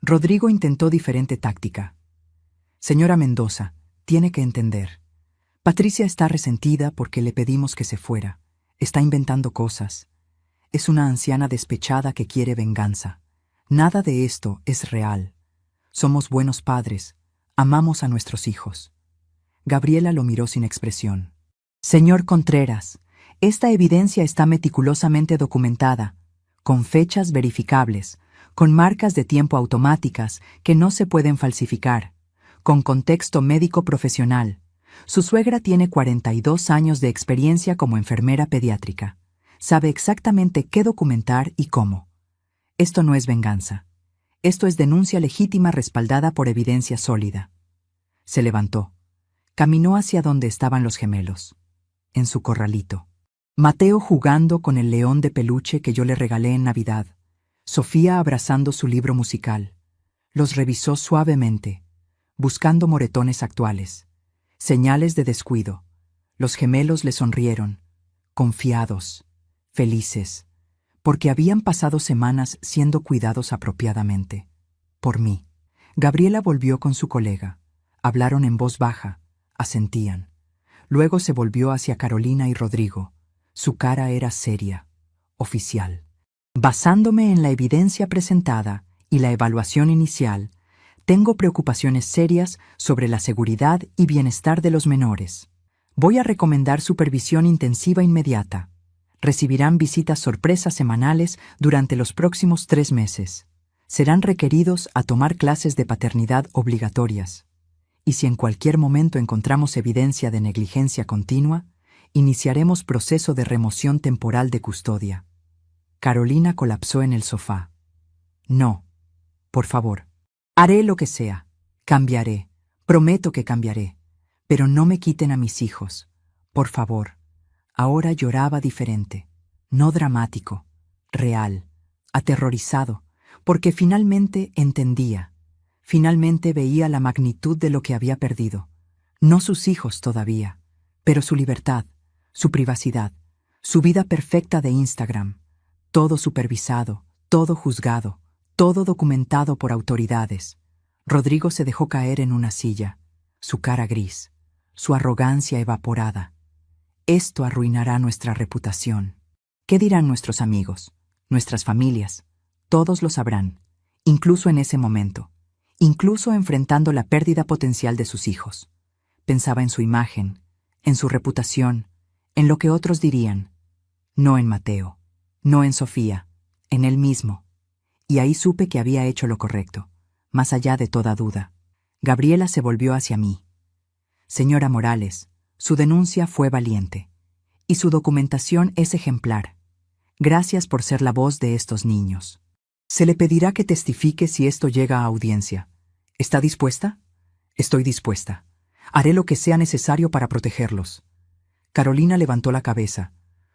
Rodrigo intentó diferente táctica. «Señora Mendoza, tiene que entender. Patricia está resentida porque le pedimos que se fuera. Está inventando cosas. Es una anciana despechada que quiere venganza. Nada de esto es real. Somos buenos padres. Amamos a nuestros hijos». Gabriela lo miró sin expresión. «Señor Contreras, esta evidencia está meticulosamente documentada, con fechas verificables, con marcas de tiempo automáticas que no se pueden falsificar, con contexto médico profesional. Su suegra tiene 42 años de experiencia como enfermera pediátrica. Sabe exactamente qué documentar y cómo. Esto no es venganza. Esto es denuncia legítima respaldada por evidencia sólida». Se levantó. Caminó hacia donde estaban los gemelos, en su corralito. Mateo jugando con el león de peluche que yo le regalé en Navidad. Sofía abrazando su libro musical. Los revisó suavemente, buscando moretones actuales, señales de descuido. Los gemelos le sonrieron, confiados, felices, porque habían pasado semanas siendo cuidados apropiadamente. Por mí. Gabriela volvió con su colega. Hablaron en voz baja, asentían. Luego se volvió hacia Carolina y Rodrigo. Su cara era seria, oficial. «Basándome en la evidencia presentada y la evaluación inicial, tengo preocupaciones serias sobre la seguridad y bienestar de los menores. Voy a recomendar supervisión intensiva inmediata. Recibirán visitas sorpresas semanales durante los próximos 3 meses. Serán requeridos a tomar clases de paternidad obligatorias. Y si en cualquier momento encontramos evidencia de negligencia continua, iniciaremos proceso de remoción temporal de custodia». Carolina colapsó en el sofá. «No, por favor. Haré lo que sea. Cambiaré. Prometo que cambiaré. Pero no me quiten a mis hijos. Por favor». Ahora lloraba diferente, no dramático, real, aterrorizado, porque finalmente entendía. Finalmente veía la magnitud de lo que había perdido. No sus hijos todavía, pero su libertad, su privacidad, su vida perfecta de Instagram. Todo supervisado, todo juzgado, todo documentado por autoridades. Rodrigo se dejó caer en una silla, su cara gris, su arrogancia evaporada. «Esto arruinará nuestra reputación. ¿Qué dirán nuestros amigos, nuestras familias? Todos lo sabrán, incluso en ese momento, incluso enfrentando la pérdida potencial de sus hijos». Pensaba en su imagen, en su reputación, en lo que otros dirían. No en Mateo, no en Sofía, en él mismo. Y ahí supe que había hecho lo correcto, más allá de toda duda. Gabriela se volvió hacia mí. «Señora Morales, su denuncia fue valiente, y su documentación es ejemplar. Gracias por ser la voz de estos niños. Se le pedirá que testifique si esto llega a audiencia. ¿Está dispuesta?» «Estoy dispuesta. Haré lo que sea necesario para protegerlos». Carolina levantó la cabeza,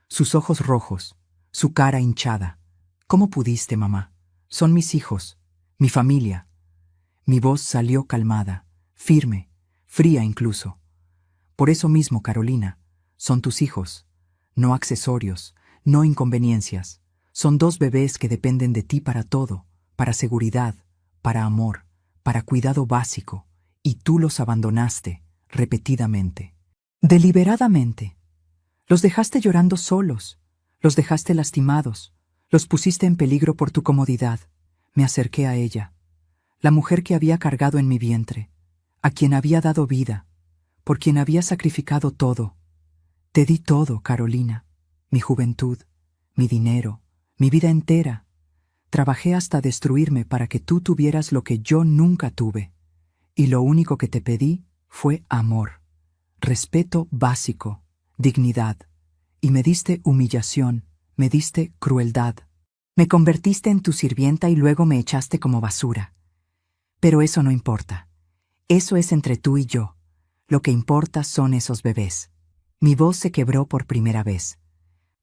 sus ojos rojos, su cara hinchada. «¿Cómo pudiste, mamá? Son mis hijos, mi familia». Mi voz salió calmada, firme, fría incluso. Por eso mismo, Carolina, son tus hijos, no accesorios, no inconveniencias. Son 2 bebés que dependen de ti para todo, para seguridad, para amor, para cuidado básico, y tú los abandonaste, repetidamente. Deliberadamente. Los dejaste llorando solos, los dejaste lastimados, los pusiste en peligro por tu comodidad. Me acerqué a ella, la mujer que había cargado en mi vientre, a quien había dado vida, por quien había sacrificado todo. Te di todo, Carolina, mi juventud, mi dinero, mi vida entera. Trabajé hasta destruirme para que tú tuvieras lo que yo nunca tuve. Y lo único que te pedí fue amor, respeto básico, dignidad. Y me diste humillación, me diste crueldad. Me convertiste en tu sirvienta y luego me echaste como basura. Pero eso no importa. Eso es entre tú y yo. Lo que importa son esos bebés. Mi voz se quebró por primera vez.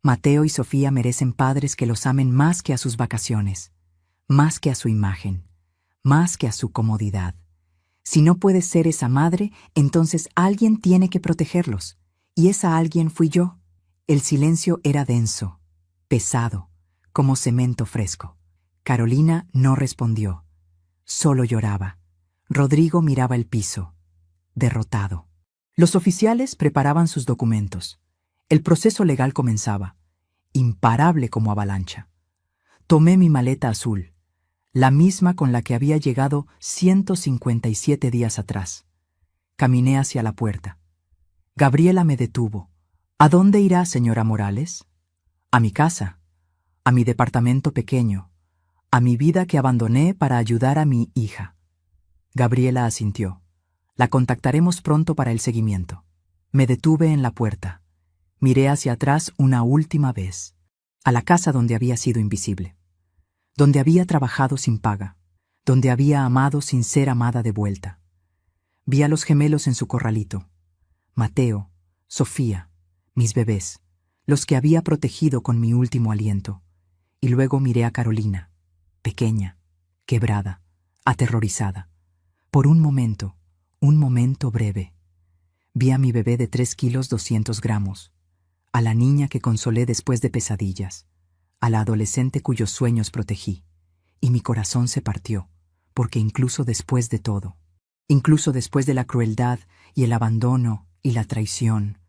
Mateo y Sofía merecen padres que los amen más que a sus vacaciones, más que a su imagen, más que a su comodidad. Si no puedes ser esa madre, entonces alguien tiene que protegerlos. Y esa alguien fui yo. El silencio era denso, pesado, como cemento fresco. Carolina no respondió. Solo lloraba. Rodrigo miraba el piso, derrotado. Los oficiales preparaban sus documentos. El proceso legal comenzaba, imparable como avalancha. Tomé mi maleta azul, la misma con la que había llegado 157 días atrás. Caminé hacia la puerta. Gabriela me detuvo. ¿A dónde irá, señora Morales? A mi casa, a mi departamento pequeño, a mi vida que abandoné para ayudar a mi hija. Gabriela asintió. La contactaremos pronto para el seguimiento. Me detuve en la puerta. Miré hacia atrás una última vez, a la casa donde había sido invisible, donde había trabajado sin paga, donde había amado sin ser amada de vuelta. Vi a los gemelos en su corralito, Mateo, Sofía, mis bebés, los que había protegido con mi último aliento, y luego miré a Carolina, pequeña, quebrada, aterrorizada. Por un momento breve, vi a mi bebé de 3 kilos 200 gramos, a la niña que consolé después de pesadillas, a la adolescente cuyos sueños protegí, y mi corazón se partió, porque incluso después de todo, incluso después de la crueldad y el abandono y la traición,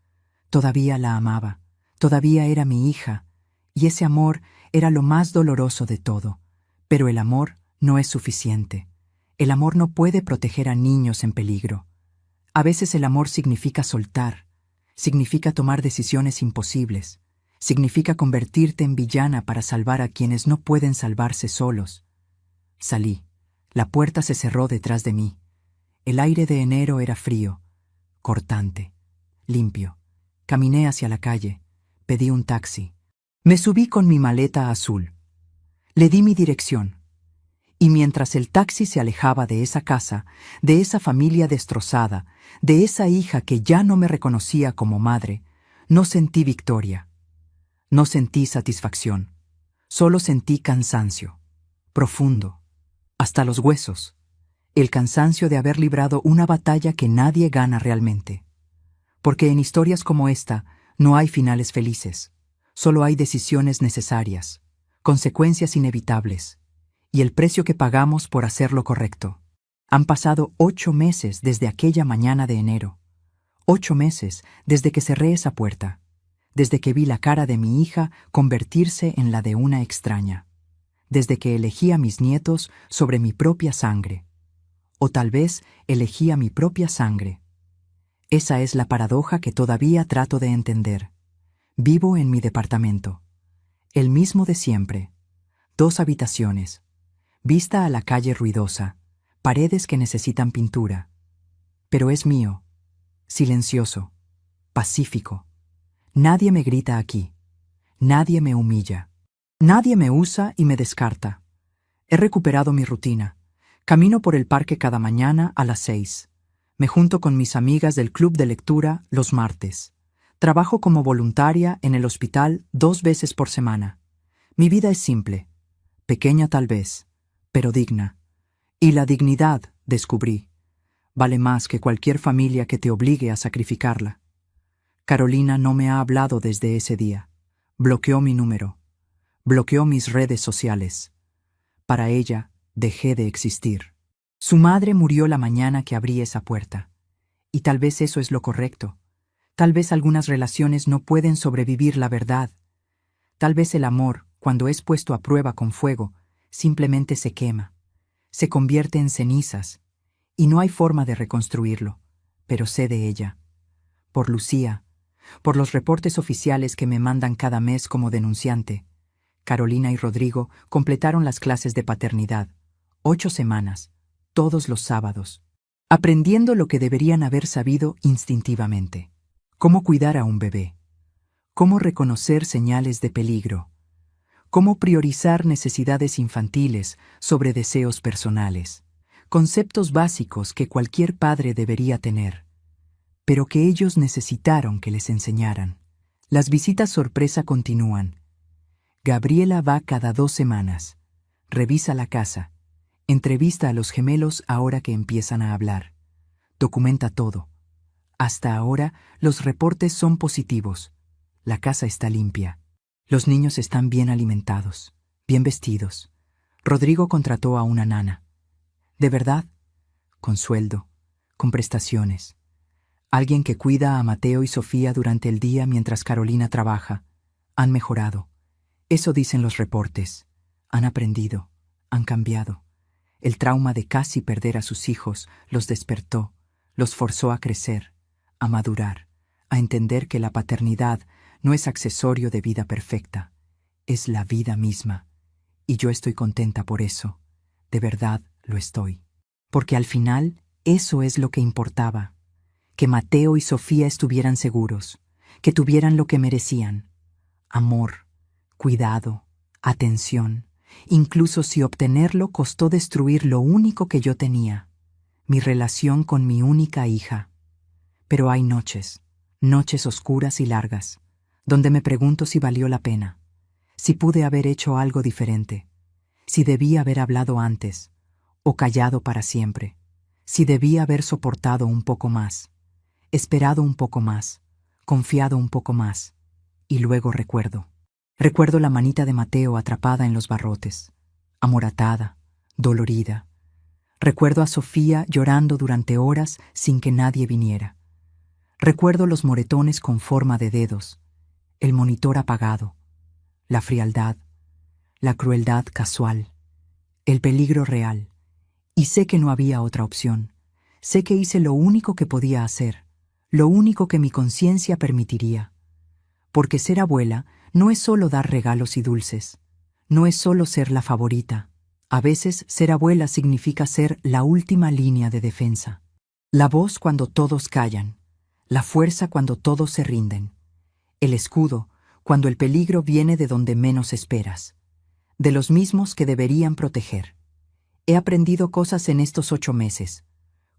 todavía la amaba, todavía era mi hija, y ese amor era lo más doloroso de todo. Pero el amor no es suficiente. El amor no puede proteger a niños en peligro. A veces el amor significa soltar, significa tomar decisiones imposibles, significa convertirte en villana para salvar a quienes no pueden salvarse solos. Salí. La puerta se cerró detrás de mí. El aire de enero era frío, cortante, limpio. Caminé hacia la calle. Pedí un taxi. Me subí con mi maleta azul. Le di mi dirección. Y mientras el taxi se alejaba de esa casa, de esa familia destrozada, de esa hija que ya no me reconocía como madre, no sentí victoria. No sentí satisfacción. Solo sentí cansancio. Profundo. Hasta los huesos. El cansancio de haber librado una batalla que nadie gana realmente. Porque en historias como esta no hay finales felices. Solo hay decisiones necesarias, consecuencias inevitables, y el precio que pagamos por hacer lo correcto. Han pasado 8 meses desde aquella mañana de enero. 8 meses desde que cerré esa puerta, desde que vi la cara de mi hija convertirse en la de una extraña, desde que elegí a mis nietos sobre mi propia sangre. O tal vez elegí a mi propia sangre. Esa es la paradoja que todavía trato de entender. Vivo en mi departamento, el mismo de siempre, 2 habitaciones, vista a la calle ruidosa, paredes que necesitan pintura. Pero es mío, silencioso, pacífico. Nadie me grita aquí, nadie me humilla, nadie me usa y me descarta. He recuperado mi rutina. Camino por el parque cada mañana a las 6. Me junto con mis amigas del club de lectura los martes. Trabajo como voluntaria en el hospital 2 veces por semana. Mi vida es simple, pequeña tal vez, pero digna. Y la dignidad, descubrí, Vale más que cualquier familia que te obligue a sacrificarla. Carolina no me ha hablado desde ese día. Bloqueó mi número. Bloqueó mis redes sociales. Para ella, dejé de existir. Su madre murió la mañana que abrí esa puerta. Y tal vez eso es lo correcto. Tal vez algunas relaciones no pueden sobrevivir la verdad. Tal vez el amor, cuando es puesto a prueba con fuego, simplemente se quema, se convierte en cenizas, y no hay forma de reconstruirlo. Pero sé de ella. Por Lucía, por los reportes oficiales que me mandan cada mes como denunciante. Carolina y Rodrigo completaron las clases de paternidad, 8 semanas, todos los sábados, aprendiendo lo que deberían haber sabido instintivamente. Cómo cuidar a un bebé, cómo reconocer señales de peligro, cómo priorizar necesidades infantiles sobre deseos personales, conceptos básicos que cualquier padre debería tener, pero que ellos necesitaron que les enseñaran. Las visitas sorpresa continúan. Gabriela va cada 2 semanas, revisa la casa, entrevista a los gemelos ahora que empiezan a hablar, documenta todo. Hasta ahora, los reportes son positivos. La casa está limpia. Los niños están bien alimentados, bien vestidos. Rodrigo contrató a una nana. ¿De verdad? Con sueldo, con prestaciones. Alguien que cuida a Mateo y Sofía durante el día mientras Carolina trabaja. Han mejorado. Eso dicen los reportes. Han aprendido, han cambiado. El trauma de casi perder a sus hijos los despertó, los forzó a crecer, a madurar, a entender que la paternidad no es accesorio de vida perfecta, es la vida misma. Y yo estoy contenta por eso, de verdad lo estoy. Porque al final, eso es lo que importaba, que Mateo y Sofía estuvieran seguros, que tuvieran lo que merecían, amor, cuidado, atención, incluso si obtenerlo costó destruir lo único que yo tenía, mi relación con mi única hija. Pero hay noches, noches oscuras y largas, donde me pregunto si valió la pena, si pude haber hecho algo diferente, si debí haber hablado antes, o callado para siempre, si debí haber soportado un poco más, esperado un poco más, confiado un poco más, y luego recuerdo. Recuerdo la manita de Mateo atrapada en los barrotes, amoratada, dolorida. Recuerdo a Sofía llorando durante horas sin que nadie viniera. Recuerdo los moretones con forma de dedos, el monitor apagado, la frialdad, la crueldad casual, el peligro real. Y sé que no había otra opción. Sé que hice lo único que podía hacer, lo único que mi conciencia permitiría. Porque ser abuela no es solo dar regalos y dulces, no es solo ser la favorita. A veces ser abuela significa ser la última línea de defensa. La voz cuando todos callan, la fuerza cuando todos se rinden, el escudo cuando el peligro viene de donde menos esperas, de los mismos que deberían proteger. He aprendido cosas en estos 8 meses,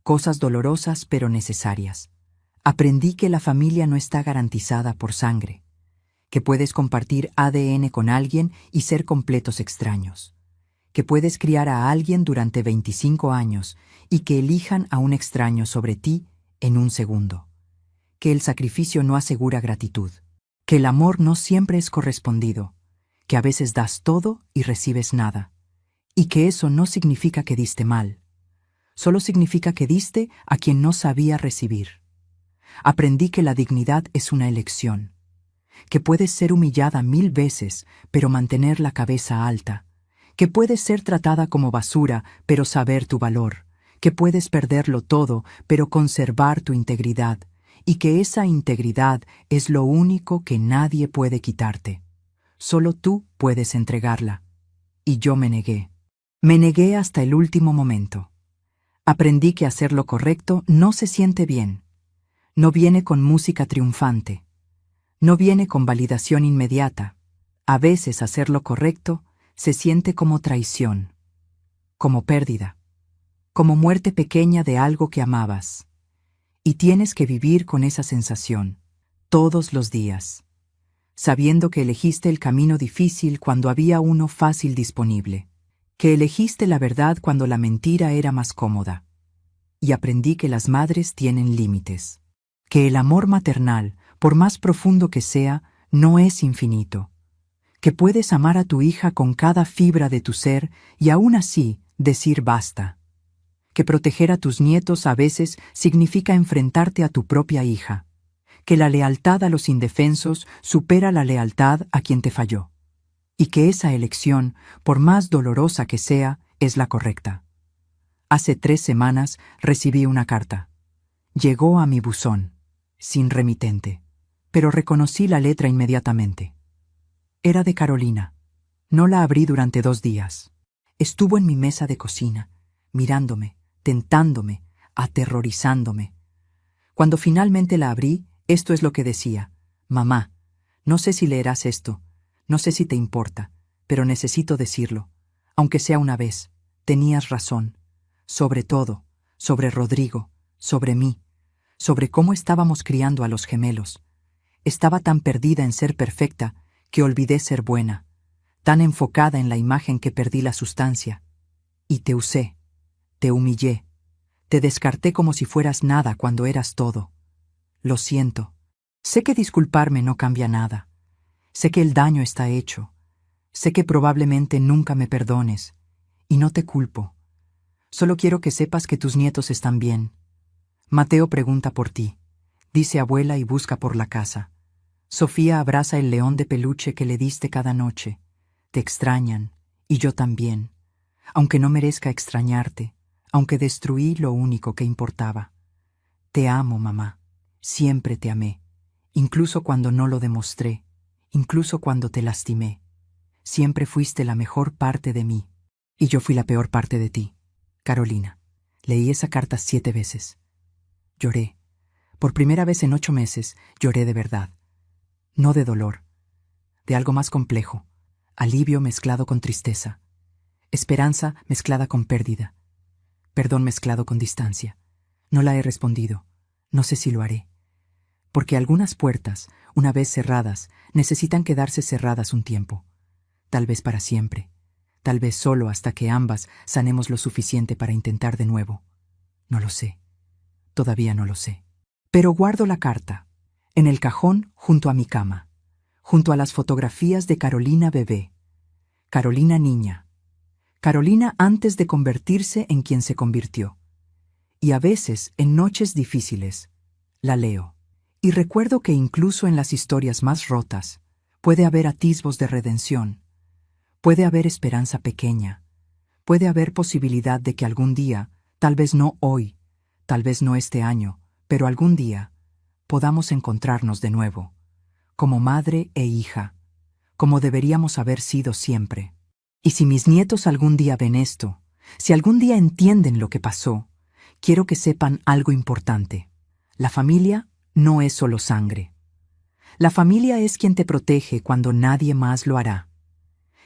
cosas dolorosas pero necesarias. Aprendí que la familia no está garantizada por sangre, que puedes compartir ADN con alguien y ser completos extraños, que puedes criar a alguien durante 25 años y que elijan a un extraño sobre ti en un segundo, que el sacrificio no asegura gratitud, que el amor no siempre es correspondido, que a veces das todo y recibes nada, y que eso no significa que diste mal, solo significa que diste a quien no sabía recibir. Aprendí que la dignidad es una elección, que puedes ser humillada 1000 veces, pero mantener la cabeza alta, que puedes ser tratada como basura, pero saber tu valor, que puedes perderlo todo, pero conservar tu integridad, y que esa integridad es lo único que nadie puede quitarte. Solo tú puedes entregarla. Y yo me negué. Me negué hasta el último momento. Aprendí que hacer lo correcto no se siente bien. No viene con música triunfante. No viene con validación inmediata. A veces hacer lo correcto se siente como traición, como pérdida, como muerte pequeña de algo que amabas. Y tienes que vivir con esa sensación, todos los días, sabiendo que elegiste el camino difícil cuando había uno fácil disponible, que elegiste la verdad cuando la mentira era más cómoda. y aprendí que las madres tienen límites. Que el amor maternal, por más profundo que sea, no es infinito. Que puedes amar a tu hija con cada fibra de tu ser y aún así decir basta. Que proteger a tus nietos a veces significa enfrentarte a tu propia hija. Que la lealtad a los indefensos supera la lealtad a quien te falló. Y que esa elección, por más dolorosa que sea, es la correcta. Hace 3 semanas recibí una carta. Llegó a mi buzón, sin remitente, pero reconocí la letra inmediatamente. Era de Carolina. No la abrí durante 2 días. Estuvo en mi mesa de cocina, mirándome, tentándome, aterrorizándome. Cuando finalmente la abrí, esto es lo que decía: Mamá, no sé si leerás esto, no sé si te importa, pero necesito decirlo. Aunque sea una vez, tenías razón. Sobre todo, sobre Rodrigo, sobre mí, sobre cómo estábamos criando a los gemelos. Estaba tan perdida en ser perfecta que olvidé ser buena, tan enfocada en la imagen que perdí la sustancia. Y te usé, te humillé, te descarté como si fueras nada cuando eras todo. Lo siento. Sé que disculparme no cambia nada. Sé que el daño está hecho. Sé que probablemente nunca me perdones. Y no te culpo. Solo quiero que sepas que tus nietos están bien. Mateo pregunta por ti. Dice abuela y busca por la casa. Sofía abraza el león de peluche que le diste cada noche. Te extrañan, y yo también. Aunque no merezca extrañarte, aunque destruí lo único que importaba. Te amo, mamá. Siempre te amé. Incluso cuando no lo demostré. Incluso cuando te lastimé. Siempre fuiste la mejor parte de mí. Y yo fui la peor parte de ti. Carolina. Leí esa carta 7 veces. Lloré. Por primera vez en 8 meses, lloré de verdad. No de dolor. De algo más complejo. Alivio mezclado con tristeza. Esperanza mezclada con pérdida. Perdón mezclado con distancia. No la he respondido. No sé si lo haré. Porque algunas puertas, una vez cerradas, necesitan quedarse cerradas un tiempo. Tal vez para siempre. Tal vez solo hasta que ambas sanemos lo suficiente para intentar de nuevo. No lo sé. Todavía no lo sé. Pero guardo la carta. En el cajón junto a mi cama. Junto a las fotografías de Carolina bebé. Carolina niña. Carolina antes de convertirse en quien se convirtió. Y a veces, en noches difíciles, la leo. Y recuerdo que incluso en las historias más rotas, puede haber atisbos de redención. Puede haber esperanza pequeña. Puede haber posibilidad de que algún día, tal vez no hoy, tal vez no este año, pero algún día, podamos encontrarnos de nuevo, como madre e hija, como deberíamos haber sido siempre. Y si mis nietos algún día ven esto, si algún día entienden lo que pasó, quiero que sepan algo importante. La familia no es solo sangre. La familia es quien te protege cuando nadie más lo hará.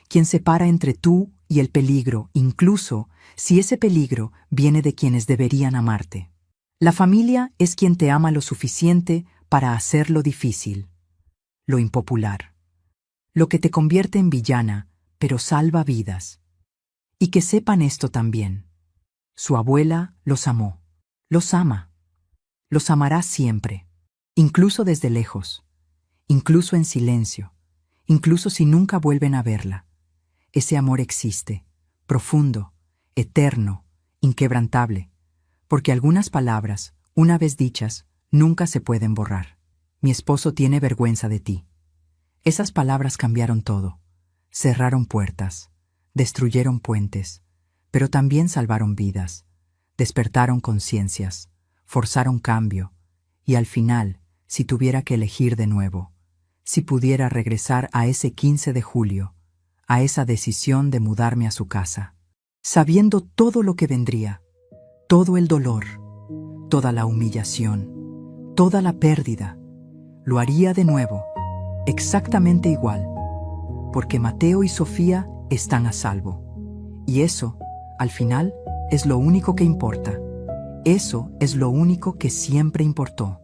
Quien separa entre tú y el peligro, incluso si ese peligro viene de quienes deberían amarte. La familia es quien te ama lo suficiente para hacer lo difícil, lo impopular, lo que te convierte en villana, pero salva vidas. Y que sepan esto también. Su abuela los amó, los ama, los amará siempre, incluso desde lejos, incluso en silencio, incluso si nunca vuelven a verla. Ese amor existe, profundo, eterno, inquebrantable, porque algunas palabras, una vez dichas, nunca se pueden borrar. Mi esposo tiene vergüenza de ti. Esas palabras cambiaron todo. Cerraron puertas, destruyeron puentes, pero también salvaron vidas, despertaron conciencias, forzaron cambio, y al final, si tuviera que elegir de nuevo, si pudiera regresar a ese 15 de julio, a esa decisión de mudarme a su casa, sabiendo todo lo que vendría, todo el dolor, toda la humillación, toda la pérdida, lo haría de nuevo, exactamente igual, porque Mateo y Sofía están a salvo. Y eso, al final, es lo único que importa. Eso es lo único que siempre importó.